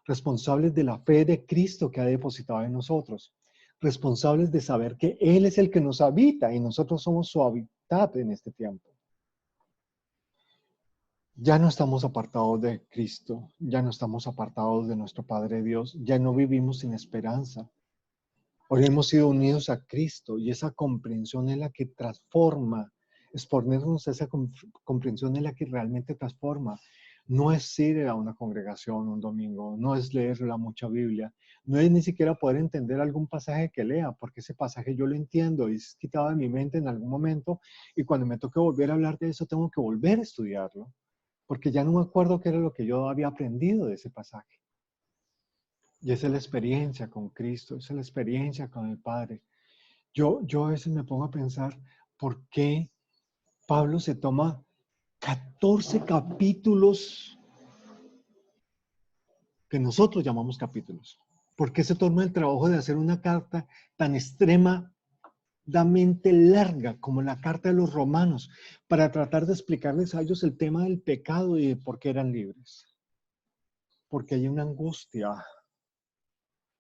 responsables de la fe de Cristo que ha depositado en nosotros, responsables de saber que Él es el que nos habita y nosotros somos su hábitat en este tiempo. Ya no estamos apartados de Cristo, ya no estamos apartados de nuestro Padre Dios, ya no vivimos sin esperanza. Hoy hemos sido unidos a Cristo y esa comprensión es la que transforma, es ponernos esa comprensión es la que realmente transforma. No es ir a una congregación un domingo, no es leer la mucha Biblia, no es ni siquiera poder entender algún pasaje que lea, porque ese pasaje yo lo entiendo y es quitado de mi mente en algún momento y cuando me toque volver a hablar de eso tengo que volver a estudiarlo, porque ya no me acuerdo qué era lo que yo había aprendido de ese pasaje. Y esa es la experiencia con Cristo, esa es la experiencia con el Padre. Yo a veces me pongo a pensar por qué Pablo se toma 14 capítulos que nosotros llamamos capítulos. ¿Por qué se toma el trabajo de hacer una carta tan extremadamente larga como la carta de los romanos para tratar de explicarles a ellos el tema del pecado y de por qué eran libres? Porque hay una angustia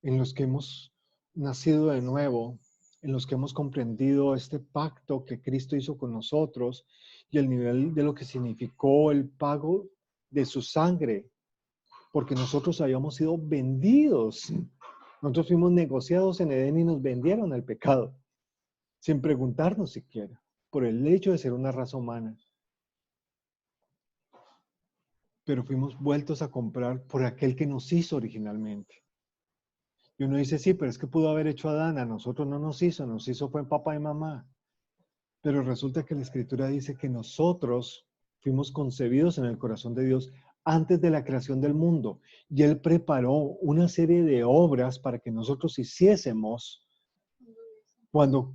en los que hemos nacido de nuevo, en los que hemos comprendido este pacto que Cristo hizo con nosotros y el nivel de lo que significó el pago de su sangre, porque nosotros habíamos sido vendidos. Nosotros fuimos negociados en Edén y nos vendieron al pecado, sin preguntarnos siquiera, por el hecho de ser una raza humana. Pero fuimos vueltos a comprar por aquel que nos hizo originalmente. Y uno dice, sí, pero es que pudo haber hecho Adán, a nosotros no nos hizo fue papá y mamá. Pero resulta que la Escritura dice que nosotros fuimos concebidos en el corazón de Dios antes de la creación del mundo. Y Él preparó una serie de obras para que nosotros hiciésemos cuando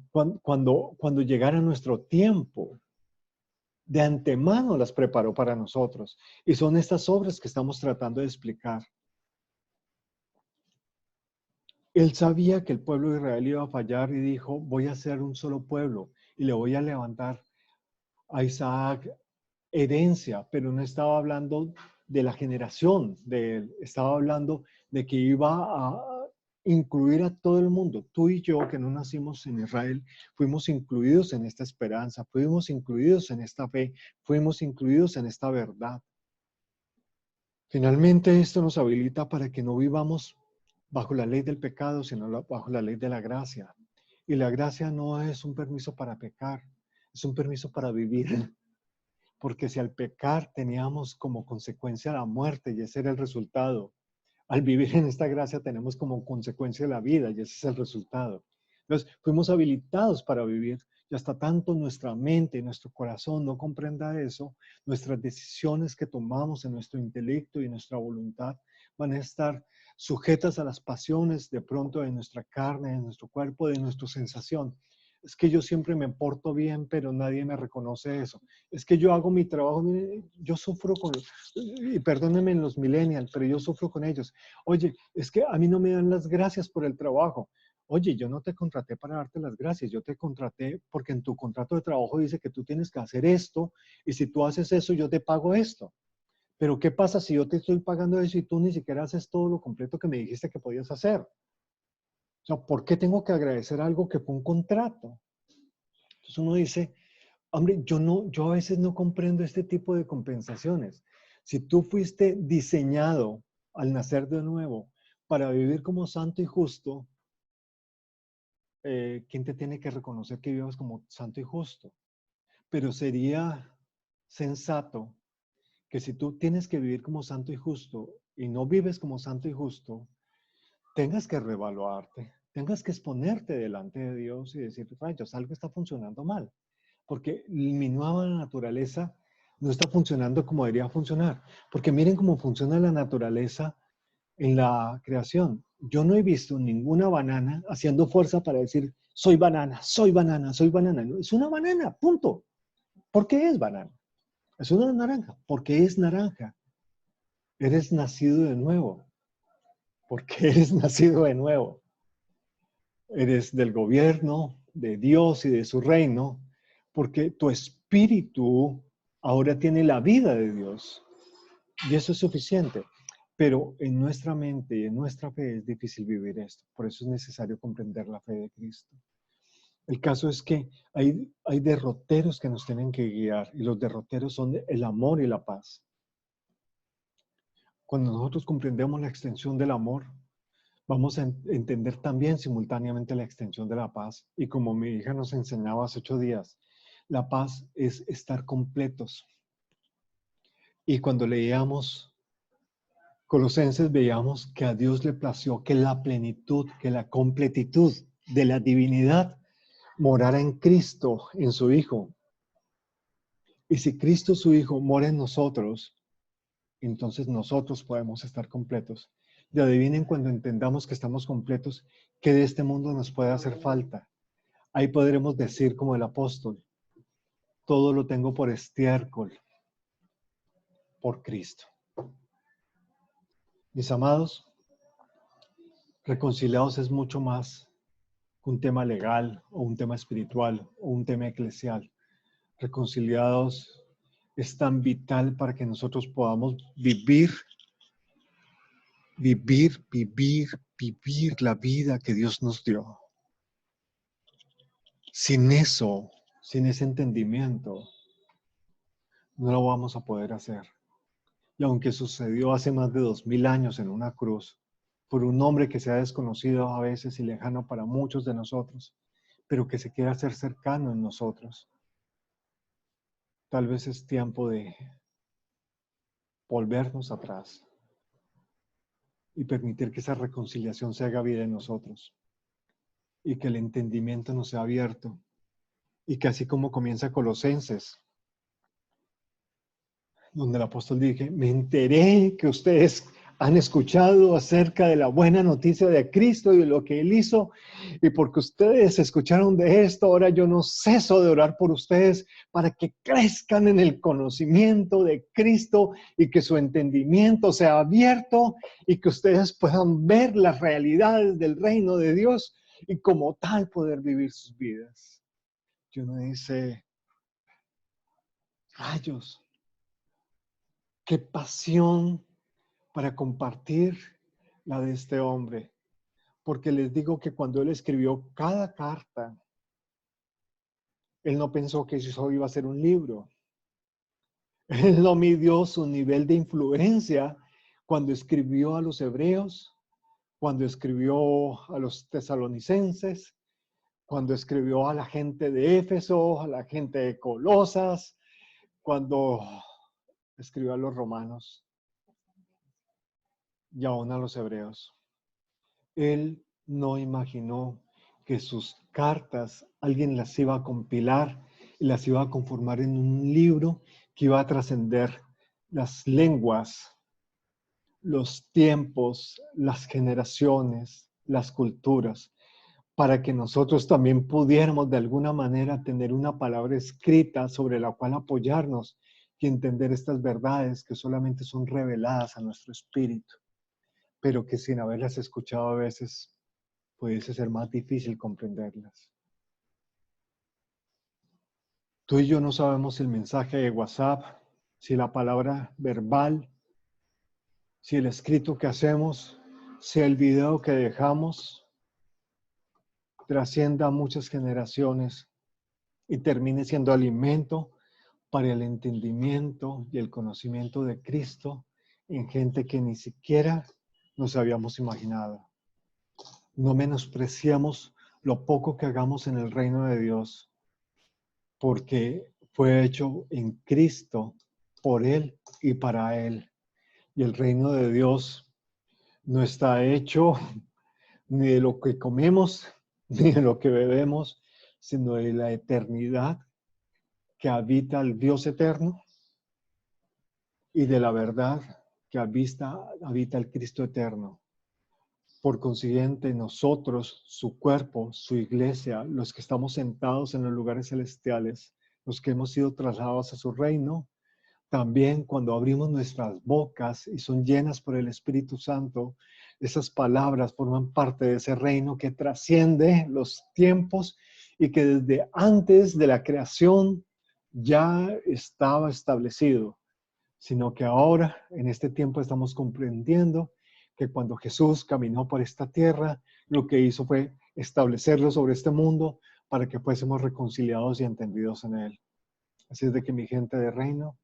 llegara nuestro tiempo. De antemano las preparó para nosotros. Y son estas obras que estamos tratando de explicar. Él sabía que el pueblo de Israel iba a fallar y dijo, voy a hacer un solo pueblo y le voy a levantar a Isaac herencia, pero no estaba hablando de la generación de él, estaba hablando de que iba a incluir a todo el mundo. Tú y yo, que no nacimos en Israel, fuimos incluidos en esta esperanza, fuimos incluidos en esta fe, fuimos incluidos en esta verdad. Finalmente, esto nos habilita para que no vivamos bajo la ley del pecado, sino bajo la ley de la gracia. Y la gracia no es un permiso para pecar, es un permiso para vivir. Porque si al pecar teníamos como consecuencia la muerte y ese era el resultado, al vivir en esta gracia tenemos como consecuencia la vida y ese es el resultado. Entonces, fuimos habilitados para vivir y hasta tanto nuestra mente y nuestro corazón no comprenda eso, nuestras decisiones que tomamos en nuestro intelecto y nuestra voluntad van a estar sujetas a las pasiones de pronto de nuestra carne, de nuestro cuerpo, de nuestra sensación. Es que yo siempre me porto bien, pero nadie me reconoce eso. Es que yo hago mi trabajo, yo sufro con, y perdónenme los millennials, pero yo sufro con ellos. Oye, es que a mí no me dan las gracias por el trabajo. Oye, yo no te contraté para darte las gracias, yo te contraté porque en tu contrato de trabajo dice que tú tienes que hacer esto y si tú haces eso, yo te pago esto. Pero ¿qué pasa si yo te estoy pagando eso y tú ni siquiera haces todo lo completo que me dijiste que podías hacer? O sea, ¿por qué tengo que agradecer algo que fue un contrato? Entonces uno dice, hombre, yo a veces no comprendo este tipo de compensaciones. Si tú fuiste diseñado al nacer de nuevo para vivir como santo y justo, ¿quién te tiene que reconocer que vivas como santo y justo? Pero sería sensato que si tú tienes que vivir como santo y justo y no vives como santo y justo, tengas que reevaluarte, tengas que exponerte delante de Dios y decir, rayos, algo está funcionando mal, porque mi nueva naturaleza no está funcionando como debería funcionar, porque miren cómo funciona la naturaleza en la creación. Yo no he visto ninguna banana haciendo fuerza para decir, soy banana, soy banana, soy banana. Es una banana, punto. ¿Por qué es banana? Es una naranja, porque es naranja. Eres nacido de nuevo, porque eres nacido de nuevo. Eres del gobierno de Dios y de su reino, porque tu espíritu ahora tiene la vida de Dios. Y eso es suficiente. Pero en nuestra mente y en nuestra fe es difícil vivir esto. Por eso es necesario comprender la fe de Cristo. El caso es que hay derroteros que nos tienen que guiar y los derroteros son el amor y la paz. Cuando nosotros comprendemos la extensión del amor, vamos a entender también simultáneamente la extensión de la paz. Y como mi hija nos enseñaba hace 8 días, la paz es estar completos. Y cuando leíamos Colosenses veíamos que a Dios le plació que la plenitud, que la completitud de la divinidad morara en Cristo, en su Hijo. Y si Cristo, su Hijo, mora en nosotros, entonces nosotros podemos estar completos. Y adivinen cuando entendamos que estamos completos, que de este mundo nos puede hacer falta. Ahí podremos decir como el apóstol, todo lo tengo por estiércol, por Cristo. Mis amados, reconciliados es mucho más que un tema legal o un tema espiritual o un tema eclesial. Reconciliados es tan vital para que nosotros podamos vivir la vida que Dios nos dio. Sin eso, sin ese entendimiento, no lo vamos a poder hacer. Y aunque sucedió hace más de 2000 años en una cruz, por un hombre que se ha desconocido a veces y lejano para muchos de nosotros, pero que se quiere hacer cercano en nosotros, tal vez es tiempo de volvernos atrás y permitir que esa reconciliación se haga vida en nosotros y que el entendimiento nos sea abierto y que así como comienza Colosenses, donde el apóstol dice, me enteré que ustedes han escuchado acerca de la buena noticia de Cristo y de lo que Él hizo, y porque ustedes escucharon de esto, ahora yo no ceso de orar por ustedes para que crezcan en el conocimiento de Cristo y que su entendimiento sea abierto y que ustedes puedan ver las realidades del reino de Dios y como tal poder vivir sus vidas. Y uno dice, rayos, qué pasión para compartir la de este hombre. Porque les digo que cuando él escribió cada carta, él no pensó que eso iba a ser un libro. Él no midió su nivel de influencia cuando escribió a los hebreos, cuando escribió a los tesalonicenses, cuando escribió a la gente de Éfeso, a la gente de Colosas, cuando escribió a los romanos y aún a los hebreos. Él no imaginó que sus cartas alguien las iba a compilar y las iba a conformar en un libro que iba a trascender las lenguas, los tiempos, las generaciones, las culturas, para que nosotros también pudiéramos de alguna manera tener una palabra escrita sobre la cual apoyarnos y entender estas verdades que solamente son reveladas a nuestro espíritu, pero que sin haberlas escuchado a veces pudiese ser más difícil comprenderlas. Tú y yo no sabemos si el mensaje de WhatsApp, si la palabra verbal, si el escrito que hacemos, si el video que dejamos, trascienda a muchas generaciones y termine siendo alimento para el entendimiento y el conocimiento de Cristo en gente que ni siquiera nos habíamos imaginado. No menospreciamos lo poco que hagamos en el reino de Dios, porque fue hecho en Cristo, por Él y para Él. Y el reino de Dios no está hecho ni de lo que comemos, ni de lo que bebemos, sino de la eternidad que habita el Dios eterno y de la verdad que habita el Cristo eterno. Por consiguiente, nosotros, su cuerpo, su iglesia, los que estamos sentados en los lugares celestiales, los que hemos sido trasladados a su reino, también cuando abrimos nuestras bocas y son llenas por el Espíritu Santo, esas palabras forman parte de ese reino que trasciende los tiempos y que desde antes de la creación ya estaba establecido, sino que ahora en este tiempo estamos comprendiendo que cuando Jesús caminó por esta tierra, lo que hizo fue establecerlo sobre este mundo para que fuésemos reconciliados y entendidos en él. Así es de que mi gente de reino,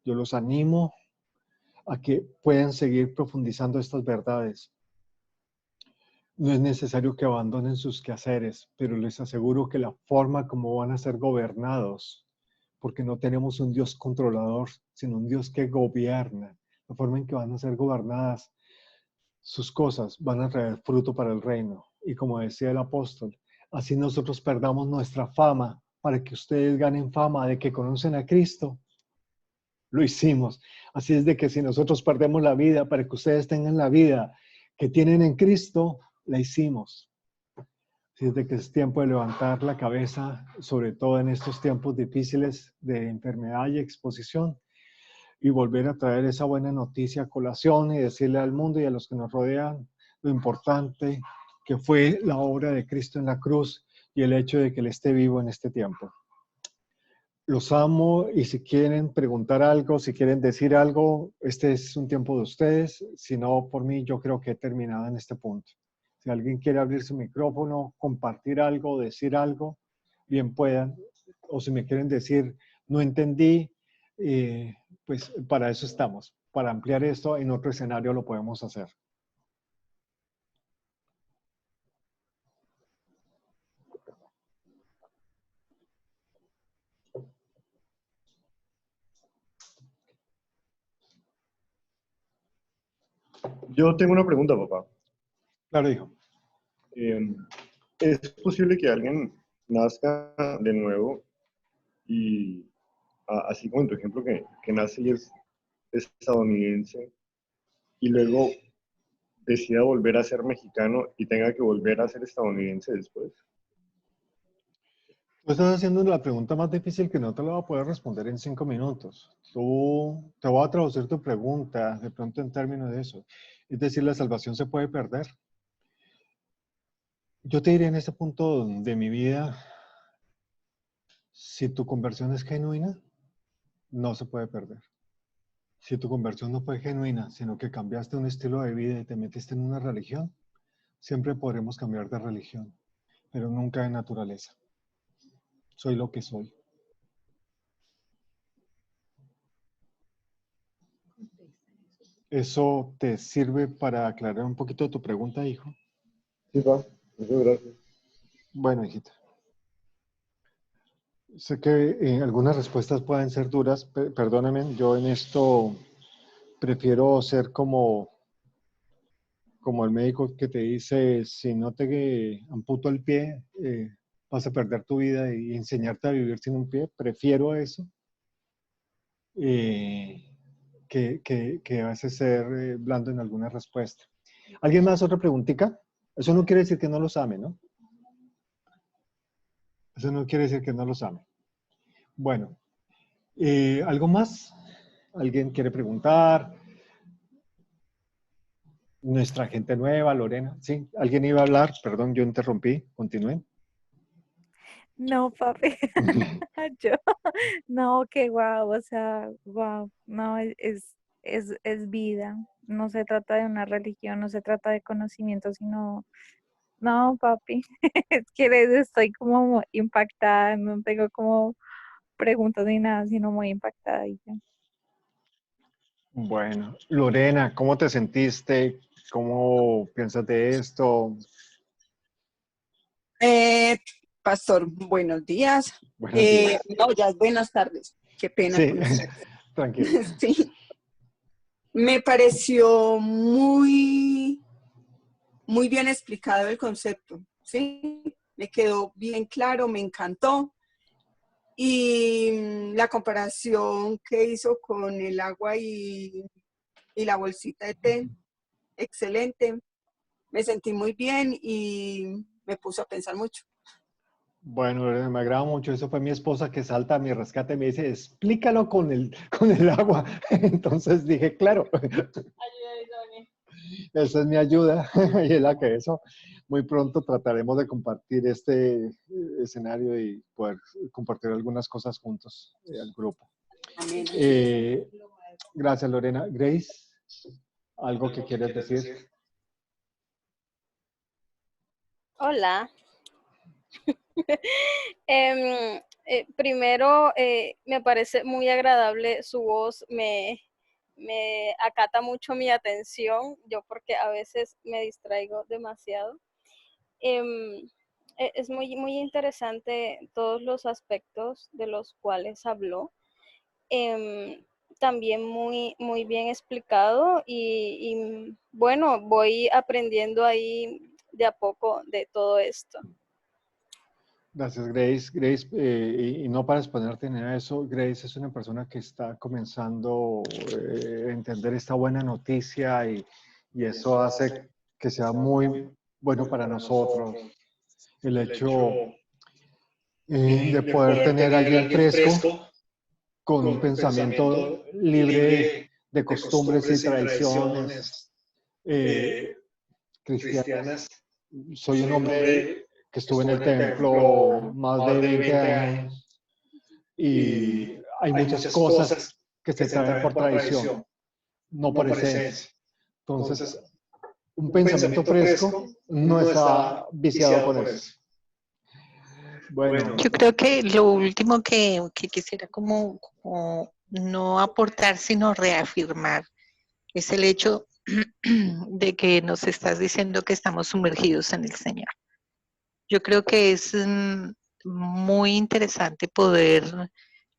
yo los animo a que puedan seguir profundizando estas verdades. No es necesario que abandonen sus quehaceres, pero les aseguro que la forma como van a ser gobernados, porque no tenemos un Dios controlador, sino un Dios que gobierna, la forma en que van a ser gobernadas sus cosas van a traer fruto para el reino. Y como decía el apóstol, así nosotros perdamos nuestra fama para que ustedes ganen fama de que conocen a Cristo. Lo hicimos. Así es de que si nosotros perdemos la vida para que ustedes tengan la vida que tienen en Cristo, la hicimos. Así es de que es tiempo de levantar la cabeza, sobre todo en estos tiempos difíciles de enfermedad y exposición, y volver a traer esa buena noticia a colación y decirle al mundo y a los que nos rodean lo importante que fue la obra de Cristo en la cruz y el hecho de que Él esté vivo en este tiempo. Los amo y si quieren preguntar algo, si quieren decir algo, este es un tiempo de ustedes. Si no, por mí, yo creo que he terminado en este punto. Si alguien quiere abrir su micrófono, compartir algo, decir algo, bien puedan. O si me quieren decir, no entendí, pues para eso estamos. Para ampliar esto en otro escenario lo podemos hacer. Yo tengo una pregunta, papá. Claro, hijo. ¿Es posible que alguien nazca de nuevo y, así como en tu ejemplo, que nace y es estadounidense y luego decida volver a ser mexicano y tenga que volver a ser estadounidense después? Tú estás haciendo la pregunta más difícil que no te la voy a poder responder en 5 minutos. Te voy a traducir tu pregunta de pronto en términos de eso. Es decir, la salvación se puede perder. Yo te diría en este punto de mi vida, si tu conversión es genuina, no se puede perder. Si tu conversión no fue genuina, sino que cambiaste un estilo de vida y te metiste en una religión, siempre podremos cambiar de religión, pero nunca de naturaleza. Soy lo que soy. ¿Eso te sirve para aclarar un poquito tu pregunta, hijo? Sí, papá. Muchas gracias. Bueno, hijita. Sé que algunas respuestas pueden ser duras, perdóname, yo en esto prefiero ser como el médico que te dice, si no te amputo el pie, vas a perder tu vida y enseñarte a vivir sin un pie. Prefiero eso que a veces ser blando en alguna respuesta. ¿Alguien más otra preguntita? Eso no quiere decir que no los ame, ¿no? Eso no quiere decir que no los ame. Bueno, ¿algo más? ¿Alguien quiere preguntar? Nuestra gente nueva, Lorena. Sí, alguien iba a hablar, perdón, yo interrumpí. Continúen. No, papi. Yo, no, qué guau, o sea, guau, no, es vida. No se trata de una religión, no se trata de conocimiento, sino, no, papi, es que estoy como impactada, no tengo como preguntas ni nada, sino muy impactada y ya. Bueno, Lorena, ¿cómo te sentiste? ¿Cómo piensas de esto? Pastor, buenos días. Buenos días. No, ya es buenas tardes. Qué pena Sí, con usted. tranquilo. Sí. Me pareció muy bien explicado el concepto, ¿sí? Me quedó bien claro, me encantó. Y la comparación que hizo con el agua y la bolsita de té, excelente. Me sentí muy bien y me puso a pensar mucho. Bueno, Lorena, me agrada mucho. Eso fue mi esposa que salta a mi rescate y me dice, explícalo con el agua. Entonces dije, claro. Esa es mi ayuda y es la que eso. Muy pronto trataremos de compartir este escenario y poder compartir algunas cosas juntos al grupo. Amén. Gracias, Lorena. Grace, ¿algo que quieres decir? Hola. Primero, me parece muy agradable su voz, me acata mucho mi atención, yo porque a veces me distraigo demasiado. Es muy interesante todos los aspectos de los cuales habló. También muy bien explicado y bueno, voy aprendiendo ahí de a poco de todo esto. Gracias, Grace. Grace, y no para exponerte ni nada de eso, Grace es una persona que está comenzando a entender esta buena noticia y eso hace que sea muy bueno para nosotros. El hecho de poder tener a alguien fresco con un pensamiento libre de costumbres y tradiciones cristianas. Soy un hombre que estuve en el templo más de 20 años y hay muchas cosas que se traen por tradición, no por esencia. Entonces, un pensamiento fresco no está viciado con eso. Bueno, Yo creo que lo último que quisiera como no aportar, sino reafirmar, es el hecho de que nos estás diciendo que estamos sumergidos en el Señor. Yo creo que es muy interesante poder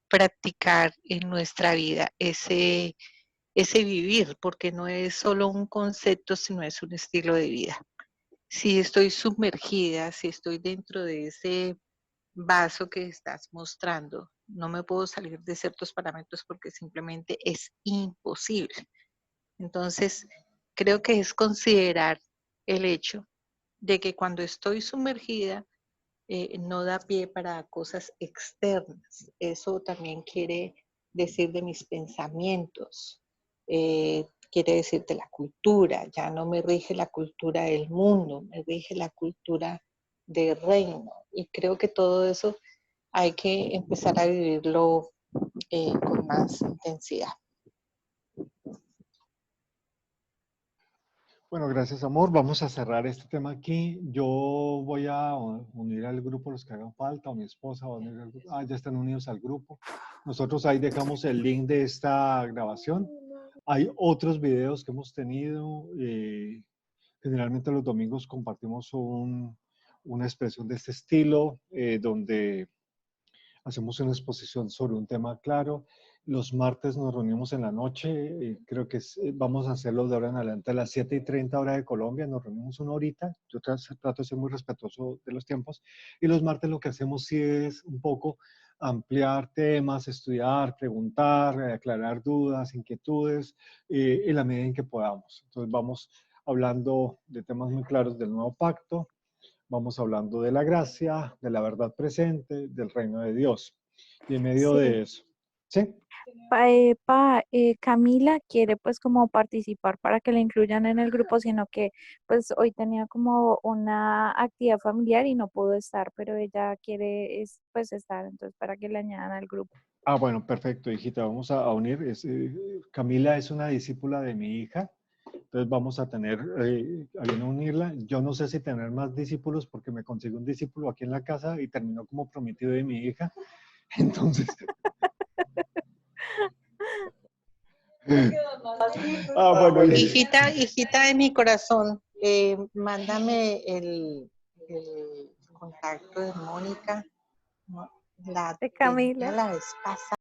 practicar en nuestra vida ese vivir, porque no es solo un concepto, sino es un estilo de vida. Si estoy sumergida, si estoy dentro de ese vaso que estás mostrando, no me puedo salir de ciertos parámetros porque simplemente es imposible. Entonces, creo que es considerar el hecho de que cuando estoy sumergida, no da pie para cosas externas. Eso también quiere decir de mis pensamientos, quiere decir de la cultura. Ya no me rige la cultura del mundo, me rige la cultura del reino. Y creo que todo eso hay que empezar a vivirlo con más intensidad. bueno, gracias, amor. Vamos a cerrar este tema aquí. Yo voy a unir al grupo los que hagan falta, o mi esposa va a unir al grupo. Ah, ya están unidos al grupo. Nosotros ahí dejamos el link de esta grabación. Hay otros videos que hemos tenido. Generalmente los domingos compartimos una expresión de este estilo, donde hacemos una exposición sobre un tema claro. Los martes nos reunimos en la noche, creo que vamos a hacerlo de ahora en adelante a las 7:30 hora de Colombia, nos reunimos una horita, yo trato de ser muy respetuoso de los tiempos, y los martes lo que hacemos sí es un poco ampliar temas, estudiar, preguntar, aclarar dudas, inquietudes, en la medida en que podamos. Entonces vamos hablando de temas muy claros del nuevo pacto, vamos hablando de la gracia, de la verdad presente, del reino de Dios. Y en medio Sí. de eso, ¿sí? Camila quiere pues como participar para que la incluyan en el grupo, sino que pues hoy tenía como una actividad familiar y no pudo estar, pero ella quiere pues estar, entonces para que la añadan al grupo. Ah, bueno, perfecto, hijita, vamos a unir. Camila es una discípula de mi hija, entonces vamos a tener, a bien unirla. Yo no sé si tener más discípulos porque me consigo un discípulo aquí en la casa y terminó como prometido de mi hija. Entonces... bueno, Hijita de mi corazón, mándame el contacto de Mónica. La De Camila. tenía la vez pasada.